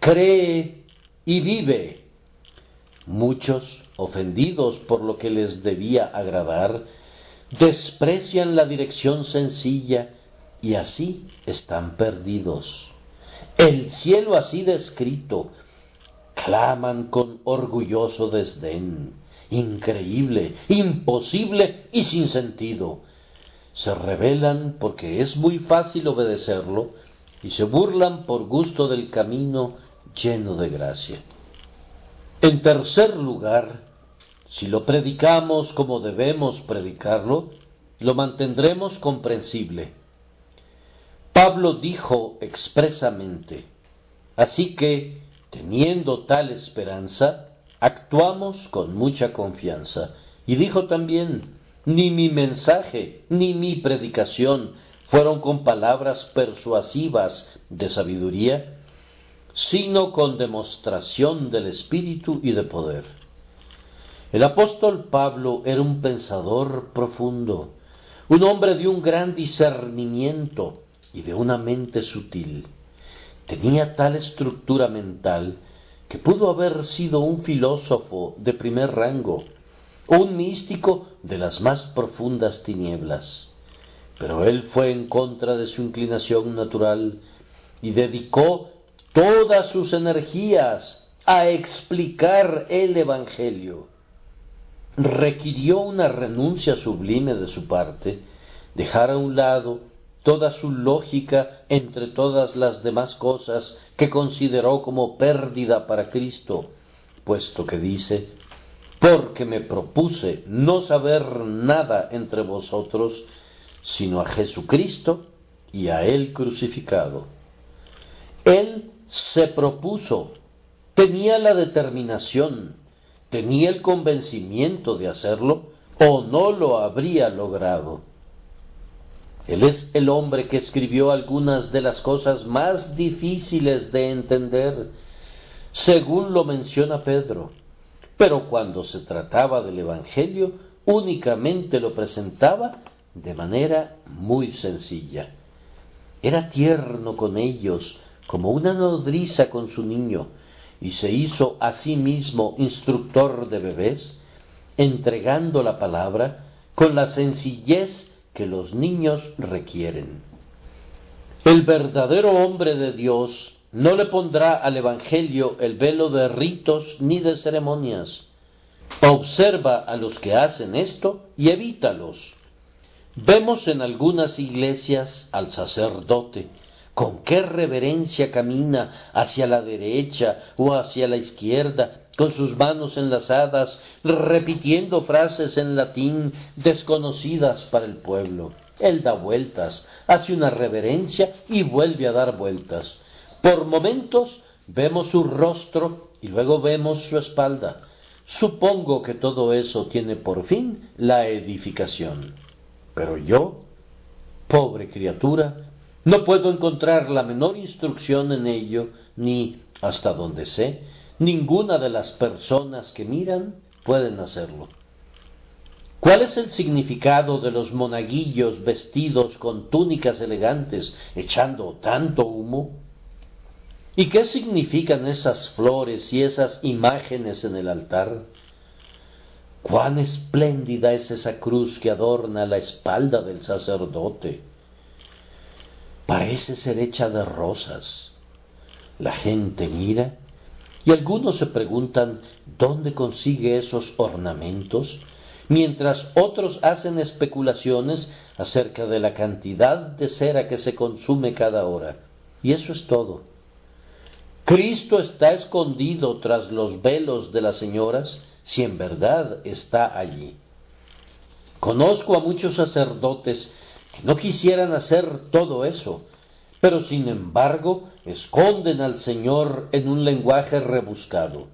cree y vive. Muchos, ofendidos por lo que les debía agradar, desprecian la dirección sencilla y así están perdidos. El cielo así descrito, claman con orgulloso desdén, increíble, imposible y sin sentido. Se rebelan porque es muy fácil obedecerlo y se burlan por gusto del camino lleno de gracia. En tercer lugar, si lo predicamos como debemos predicarlo, lo mantendremos comprensible. Pablo dijo expresamente: así que, teniendo tal esperanza, actuamos con mucha confianza. Y dijo también: ni mi mensaje ni mi predicación fueron con palabras persuasivas de sabiduría, sino con demostración del Espíritu y de poder. El apóstol Pablo era un pensador profundo, un hombre de un gran discernimiento y de una mente sutil. Tenía tal estructura mental que pudo haber sido un filósofo de primer rango, o un místico de las más profundas tinieblas. Pero él fue en contra de su inclinación natural y dedicó todas sus energías a explicar el Evangelio. Requirió una renuncia sublime de su parte, dejar a un lado toda su lógica entre todas las demás cosas que consideró como pérdida para Cristo, puesto que dice: porque me propuse no saber nada entre vosotros, sino a Jesucristo y a Él crucificado. Él se propuso, tenía la determinación, tenía el convencimiento de hacerlo, o no lo habría logrado. Él es el hombre que escribió algunas de las cosas más difíciles de entender, según lo menciona Pedro, pero cuando se trataba del Evangelio, únicamente lo presentaba de manera muy sencilla. Era tierno con ellos, como una nodriza con su niño, y se hizo a sí mismo instructor de bebés, entregando la palabra con la sencillez que los niños requieren. El verdadero hombre de Dios no le pondrá al Evangelio el velo de ritos ni de ceremonias. Observa a los que hacen esto y evítalos. Vemos en algunas iglesias al sacerdote con qué reverencia camina hacia la derecha o hacia la izquierda, con sus manos enlazadas, repitiendo frases en latín desconocidas para el pueblo. Él da vueltas, hace una reverencia y vuelve a dar vueltas. Por momentos vemos su rostro y luego vemos su espalda. Supongo que todo eso tiene por fin la edificación. Pero yo, pobre criatura, no puedo encontrar la menor instrucción en ello, ni, hasta donde sé, ninguna de las personas que miran pueden hacerlo. ¿Cuál es el significado de los monaguillos vestidos con túnicas elegantes echando tanto humo? ¿Y qué significan esas flores y esas imágenes en el altar? ¡Cuán espléndida es esa cruz que adorna la espalda del sacerdote! Parece ser hecha de rosas. La gente mira y algunos se preguntan ¿dónde consigue esos ornamentos? Mientras otros hacen especulaciones acerca de la cantidad de cera que se consume cada hora. Y eso es todo. Cristo está escondido tras los velos de las señoras, si en verdad está allí. Conozco a muchos sacerdotes que no quisieran hacer todo eso, pero sin embargo esconden al Señor en un lenguaje rebuscado.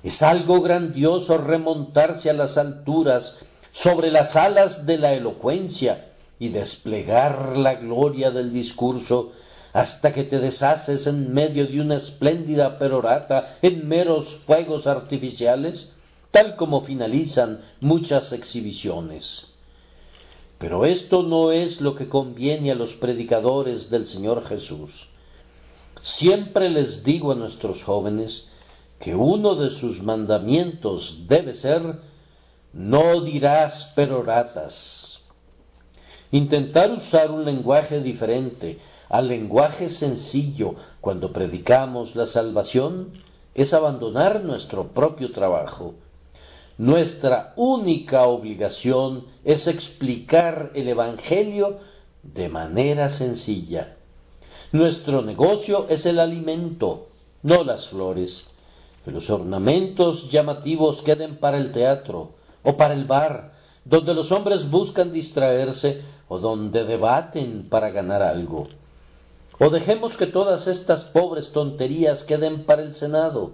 Es algo grandioso remontarse a las alturas sobre las alas de la elocuencia y desplegar la gloria del discurso hasta que te deshaces en medio de una espléndida perorata en meros fuegos artificiales, tal como finalizan muchas exhibiciones. Pero esto no es lo que conviene a los predicadores del Señor Jesús. Siempre les digo a nuestros jóvenes que uno de sus mandamientos debe ser: no dirás peroratas. Intentar usar un lenguaje diferente al lenguaje sencillo cuando predicamos la salvación es abandonar nuestro propio trabajo. Nuestra única obligación es explicar el Evangelio de manera sencilla. Nuestro negocio es el alimento, no las flores. Que los ornamentos llamativos queden para el teatro o para el bar, donde los hombres buscan distraerse o donde debaten para ganar algo. O dejemos que todas estas pobres tonterías queden para el Senado,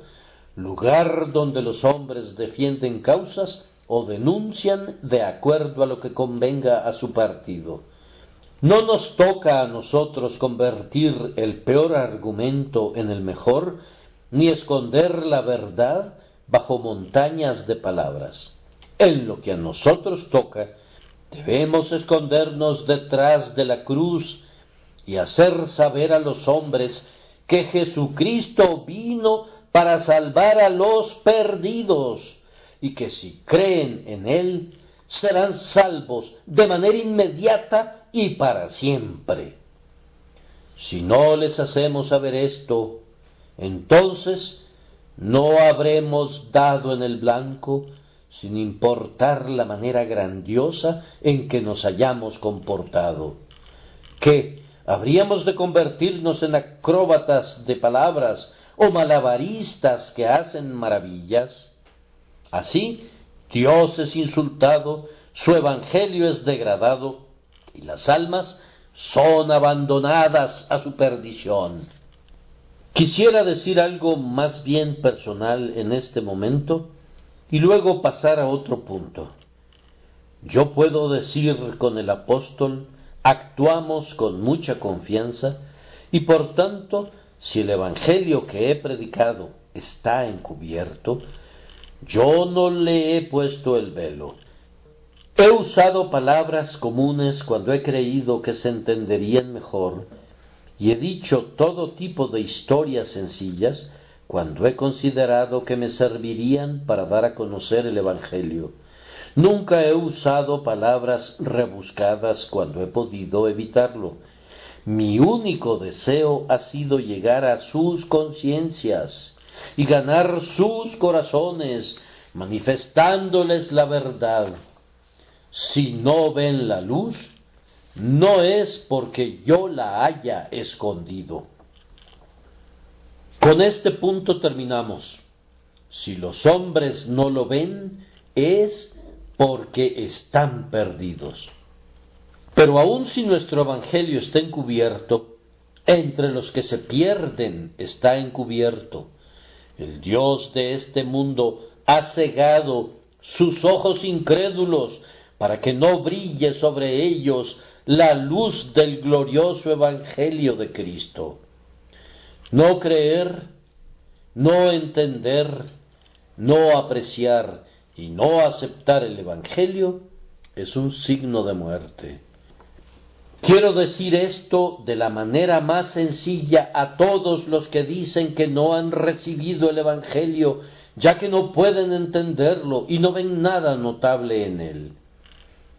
lugar donde los hombres defienden causas o denuncian de acuerdo a lo que convenga a su partido. No nos toca a nosotros convertir el peor argumento en el mejor, ni esconder la verdad bajo montañas de palabras. En lo que a nosotros toca, debemos escondernos detrás de la cruz y hacer saber a los hombres que Jesucristo vino para salvar a los perdidos, y que si creen en Él, serán salvos de manera inmediata y para siempre. Si no les hacemos saber esto, entonces no habremos dado en el blanco, sin importar la manera grandiosa en que nos hayamos comportado. ¿Qué? ¿Habríamos de convertirnos en acróbatas de palabras o malabaristas que hacen maravillas? Así, Dios es insultado, su evangelio es degradado y las almas son abandonadas a su perdición. Quisiera decir algo más bien personal en este momento y luego pasar a otro punto. Yo puedo decir con el apóstol: actuamos con mucha confianza y por tanto, si el evangelio que he predicado está encubierto, yo no le he puesto el velo. He usado palabras comunes cuando he creído que se entenderían mejor, y he dicho todo tipo de historias sencillas cuando he considerado que me servirían para dar a conocer el Evangelio. Nunca he usado palabras rebuscadas cuando he podido evitarlo. Mi único deseo ha sido llegar a sus conciencias y ganar sus corazones, manifestándoles la verdad. Si no ven la luz, no es porque yo la haya escondido. Con este punto terminamos. Si los hombres no lo ven, es porque están perdidos. Pero aun si nuestro evangelio está encubierto, entre los que se pierden está encubierto. El Dios de este mundo ha cegado sus ojos incrédulos para que no brille sobre ellos la luz del glorioso evangelio de Cristo. No creer, no entender, No apreciar y no aceptar el Evangelio es un signo de muerte. Quiero decir esto de la manera más sencilla a todos los que dicen que no han recibido el Evangelio, ya que no pueden entenderlo y no ven nada notable en él.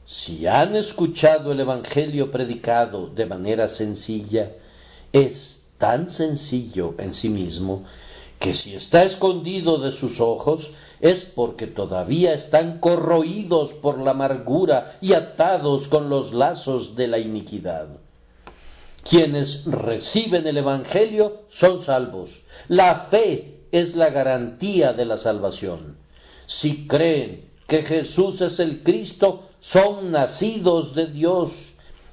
Si han escuchado el Evangelio predicado de manera sencilla, es tan sencillo en sí mismo que si está escondido de sus ojos es porque todavía están corroídos por la amargura y atados con los lazos de la iniquidad. Quienes reciben el Evangelio son salvos. La fe es la garantía de la salvación. Si creen que Jesús es el Cristo, son nacidos de Dios.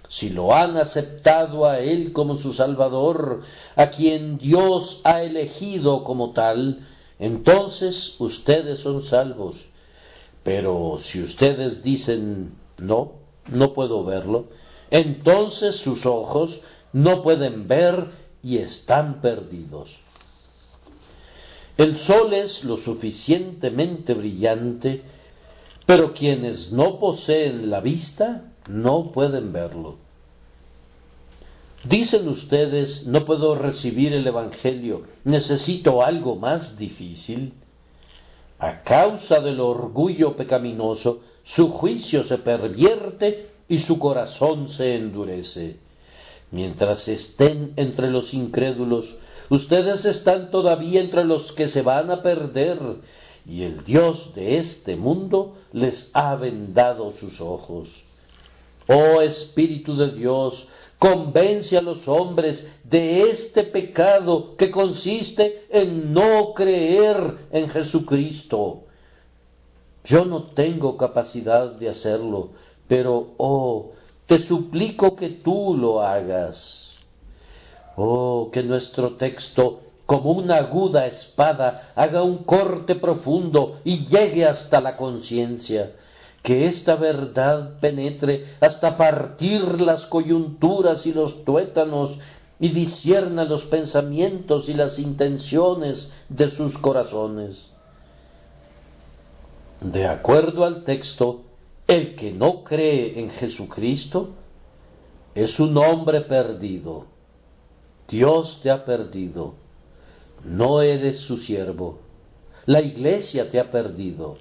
Si lo han aceptado a Él como su Salvador, a quien Dios ha elegido como tal, entonces ustedes son salvos. Pero si ustedes dicen, no, no puedo verlo, entonces sus ojos no pueden ver y están perdidos. El sol es lo suficientemente brillante, pero quienes no poseen la vista no pueden verlo. Dicen ustedes, no puedo recibir el Evangelio, necesito algo más difícil. A causa del orgullo pecaminoso, su juicio se pervierte y su corazón se endurece. Mientras estén entre los incrédulos, ustedes están todavía entre los que se van a perder, y el Dios de este mundo les ha vendado sus ojos. Oh Espíritu de Dios, convence a los hombres de este pecado que consiste en no creer en Jesucristo. Yo no tengo capacidad de hacerlo, pero, te suplico que tú lo hagas. Que nuestro texto, como una aguda espada, haga un corte profundo y llegue hasta la conciencia. Que esta verdad penetre hasta partir las coyunturas y los tuétanos y discierna los pensamientos y las intenciones de sus corazones. De acuerdo al texto, el que no cree en Jesucristo es un hombre perdido. Dios te ha perdido. No eres su siervo. La iglesia te ha perdido.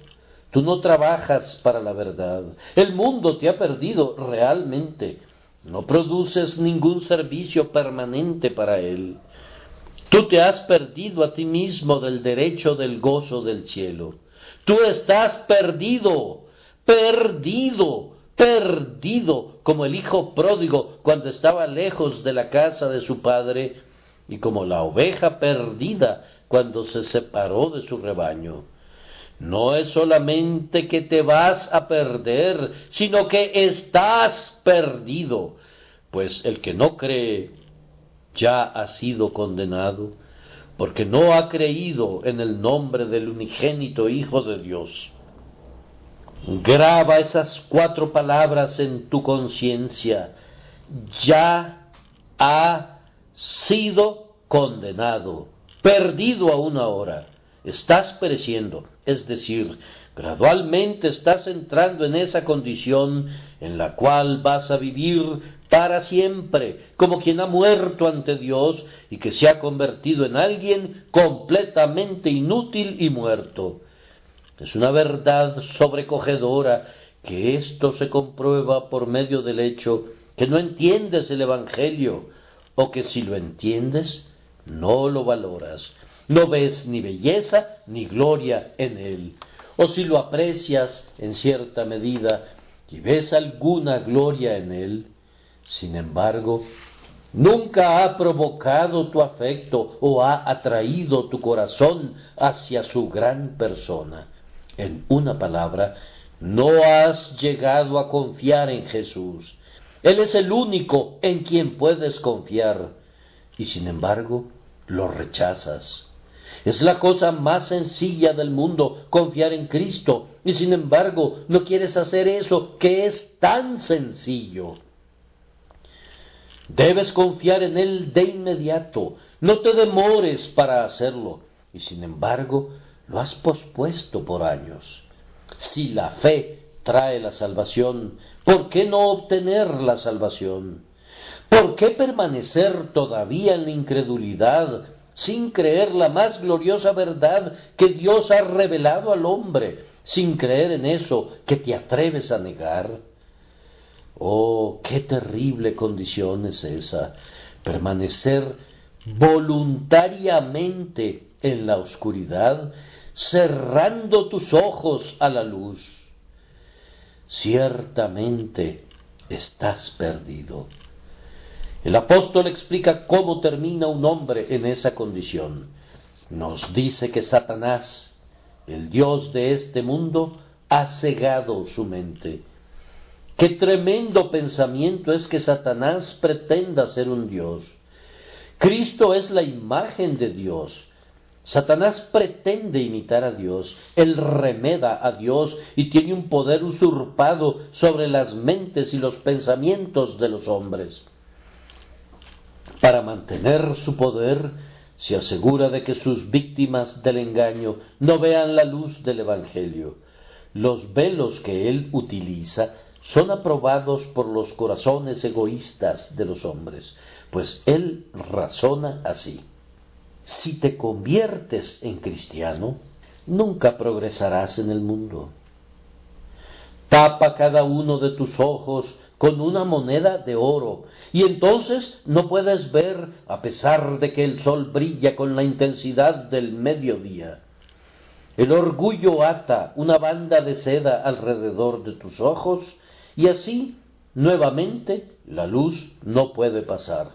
Tú no trabajas para la verdad. El mundo te ha perdido realmente. No produces ningún servicio permanente para él. Tú te has perdido a ti mismo del derecho del gozo del cielo. Tú estás perdido, perdido, perdido, como el hijo pródigo cuando estaba lejos de la casa de su padre, y como la oveja perdida cuando se separó de su rebaño. No es solamente que te vas a perder, sino que estás perdido, pues el que no cree ya ha sido condenado, porque no ha creído en el nombre del unigénito Hijo de Dios. Graba esas 4 palabras en tu conciencia: ya ha sido condenado, perdido aún ahora. Estás pereciendo, es decir, gradualmente estás entrando en esa condición en la cual vas a vivir para siempre, como quien ha muerto ante Dios y que se ha convertido en alguien completamente inútil y muerto. Es una verdad sobrecogedora que esto se comprueba por medio del hecho que no entiendes el Evangelio, o que si lo entiendes, no lo valoras. No ves ni belleza ni gloria en él. O si lo aprecias en cierta medida y ves alguna gloria en él, sin embargo, nunca ha provocado tu afecto o ha atraído tu corazón hacia su gran persona. En una palabra, no has llegado a confiar en Jesús. Él es el único en quien puedes confiar, y sin embargo, lo rechazas. Es la cosa más sencilla del mundo, confiar en Cristo, y sin embargo no quieres hacer eso que es tan sencillo. Debes confiar en Él de inmediato, no te demores para hacerlo, y sin embargo lo has pospuesto por años. Si la fe trae la salvación, ¿por qué no obtener la salvación? ¿Por qué permanecer todavía en la incredulidad, sin creer la más gloriosa verdad que Dios ha revelado al hombre, sin creer en eso que te atreves a negar? Oh, qué terrible condición es esa, permanecer voluntariamente en la oscuridad, cerrando tus ojos a la luz. Ciertamente estás perdido. El apóstol explica cómo termina un hombre en esa condición. Nos dice que Satanás, el Dios de este mundo, ha cegado su mente. Qué tremendo pensamiento es que Satanás pretenda ser un Dios. Cristo es la imagen de Dios. Satanás pretende imitar a Dios, él remeda a Dios y tiene un poder usurpado sobre las mentes y los pensamientos de los hombres. Para mantener su poder, se asegura de que sus víctimas del engaño no vean la luz del Evangelio. Los velos que él utiliza son aprobados por los corazones egoístas de los hombres, pues él razona así: si te conviertes en cristiano, nunca progresarás en el mundo. Tapa cada uno de tus ojos con una moneda de oro, y entonces no puedes ver a pesar de que el sol brilla con la intensidad del mediodía. El orgullo ata una banda de seda alrededor de tus ojos, y así, nuevamente, la luz no puede pasar.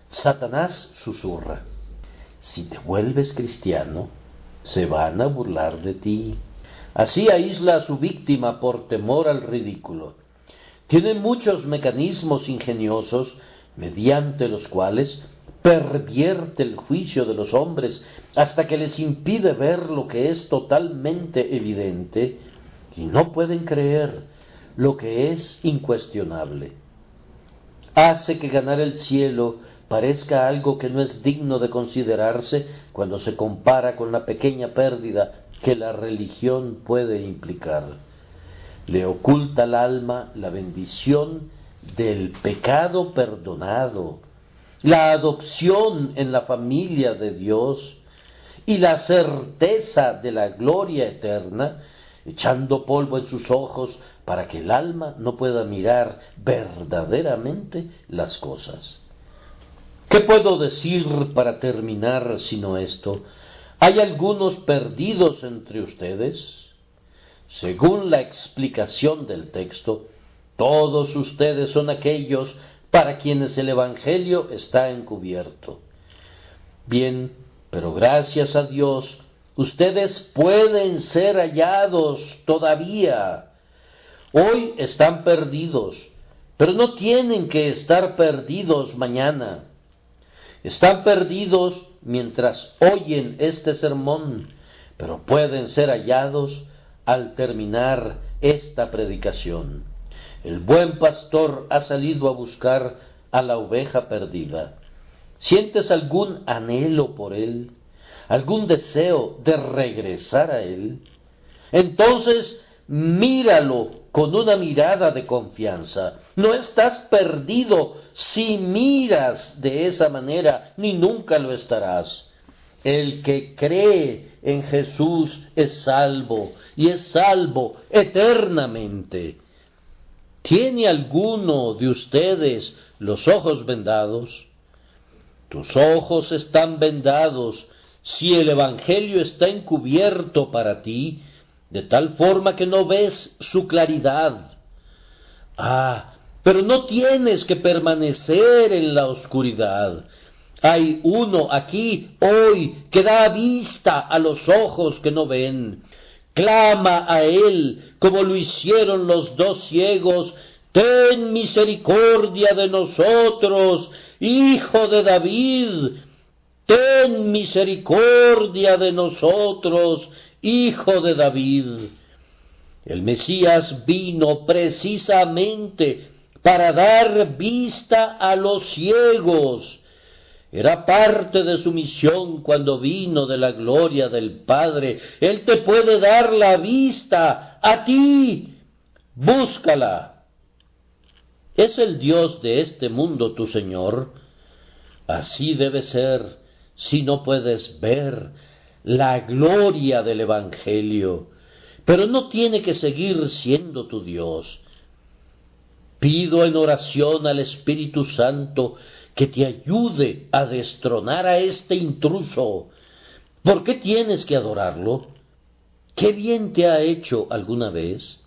Satanás susurra: si te vuelves cristiano, se van a burlar de ti. Así aísla a su víctima por temor al ridículo. Tiene muchos mecanismos ingeniosos mediante los cuales pervierte el juicio de los hombres hasta que les impide ver lo que es totalmente evidente y no pueden creer lo que es incuestionable. Hace que ganar el cielo parezca algo que no es digno de considerarse cuando se compara con la pequeña pérdida que la religión puede implicar. Le oculta al alma la bendición del pecado perdonado, la adopción en la familia de Dios y la certeza de la gloria eterna, echando polvo en sus ojos para que el alma no pueda mirar verdaderamente las cosas. ¿Qué puedo decir para terminar sino esto? ¿Hay algunos perdidos entre ustedes? Según la explicación del texto, todos ustedes son aquellos para quienes el Evangelio está encubierto. Bien, pero gracias a Dios, ustedes pueden ser hallados todavía. Hoy están perdidos, pero no tienen que estar perdidos mañana. Están perdidos mientras oyen este sermón, pero pueden ser hallados al terminar esta predicación. El buen pastor ha salido a buscar a la oveja perdida. ¿Sientes algún anhelo por él? ¿Algún deseo de regresar a él? Entonces míralo con una mirada de confianza. No estás perdido si miras de esa manera, ni nunca lo estarás. El que cree en Jesús es salvo, y es salvo eternamente. ¿Tiene alguno de ustedes los ojos vendados? Tus ojos están vendados si el Evangelio está encubierto para ti, de tal forma que no ves su claridad. Pero no tienes que permanecer en la oscuridad. Hay uno aquí hoy que da vista a los ojos que no ven. Clama a él como lo hicieron los dos ciegos: ten misericordia de nosotros, Hijo de David. Ten misericordia de nosotros, Hijo de David. El Mesías vino precisamente para dar vista a los ciegos. Era parte de su misión cuando vino de la gloria del Padre. Él te puede dar la vista a ti. Búscala. ¿Es el Dios de este mundo tu Señor? Así debe ser si no puedes ver la gloria del Evangelio. Pero no tiene que seguir siendo tu Dios. Pido en oración al Espíritu Santo que te ayude a destronar a este intruso. ¿Por qué tienes que adorarlo? ¿Qué bien te ha hecho alguna vez?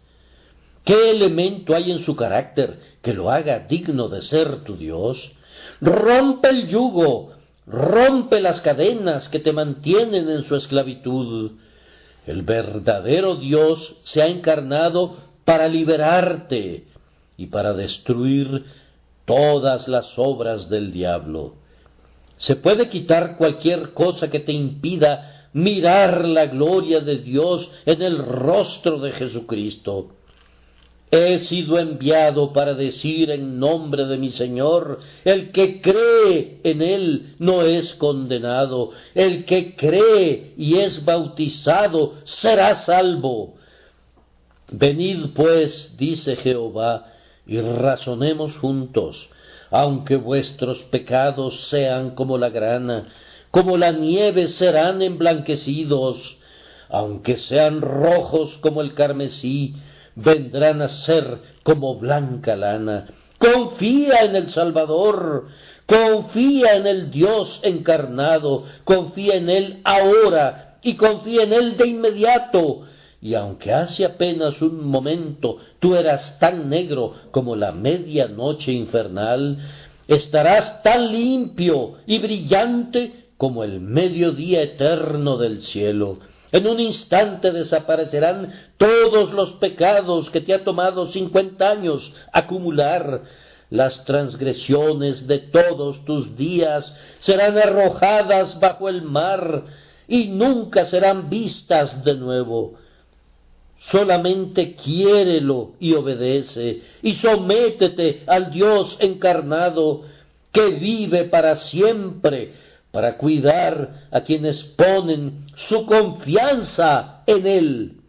¿Qué elemento hay en su carácter que lo haga digno de ser tu Dios? Rompe el yugo, rompe las cadenas que te mantienen en su esclavitud. El verdadero Dios se ha encarnado para liberarte y para destruir todas las obras del diablo. Se puede quitar cualquier cosa que te impida mirar la gloria de Dios en el rostro de Jesucristo. He sido enviado para decir en nombre de mi Señor, el que cree en Él no es condenado, el que cree y es bautizado será salvo. Venid pues, dice Jehová, y razonemos juntos, aunque vuestros pecados sean como la grana, como la nieve serán emblanquecidos, aunque sean rojos como el carmesí, vendrán a ser como blanca lana. Confía en el Salvador, confía en el Dios encarnado, confía en Él ahora y confía en Él de inmediato. Y aunque hace apenas un momento tú eras tan negro como la medianoche infernal, estarás tan limpio y brillante como el mediodía eterno del cielo. En un instante desaparecerán todos los pecados que te ha tomado 50 años acumular. Las transgresiones de todos tus días serán arrojadas bajo el mar y nunca serán vistas de nuevo. Solamente quiérelo y obedece, y sométete al Dios encarnado, que vive para siempre, para cuidar a quienes ponen su confianza en Él.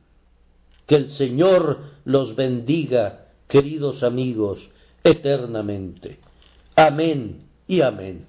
Que el Señor los bendiga, queridos amigos, eternamente. Amén y amén.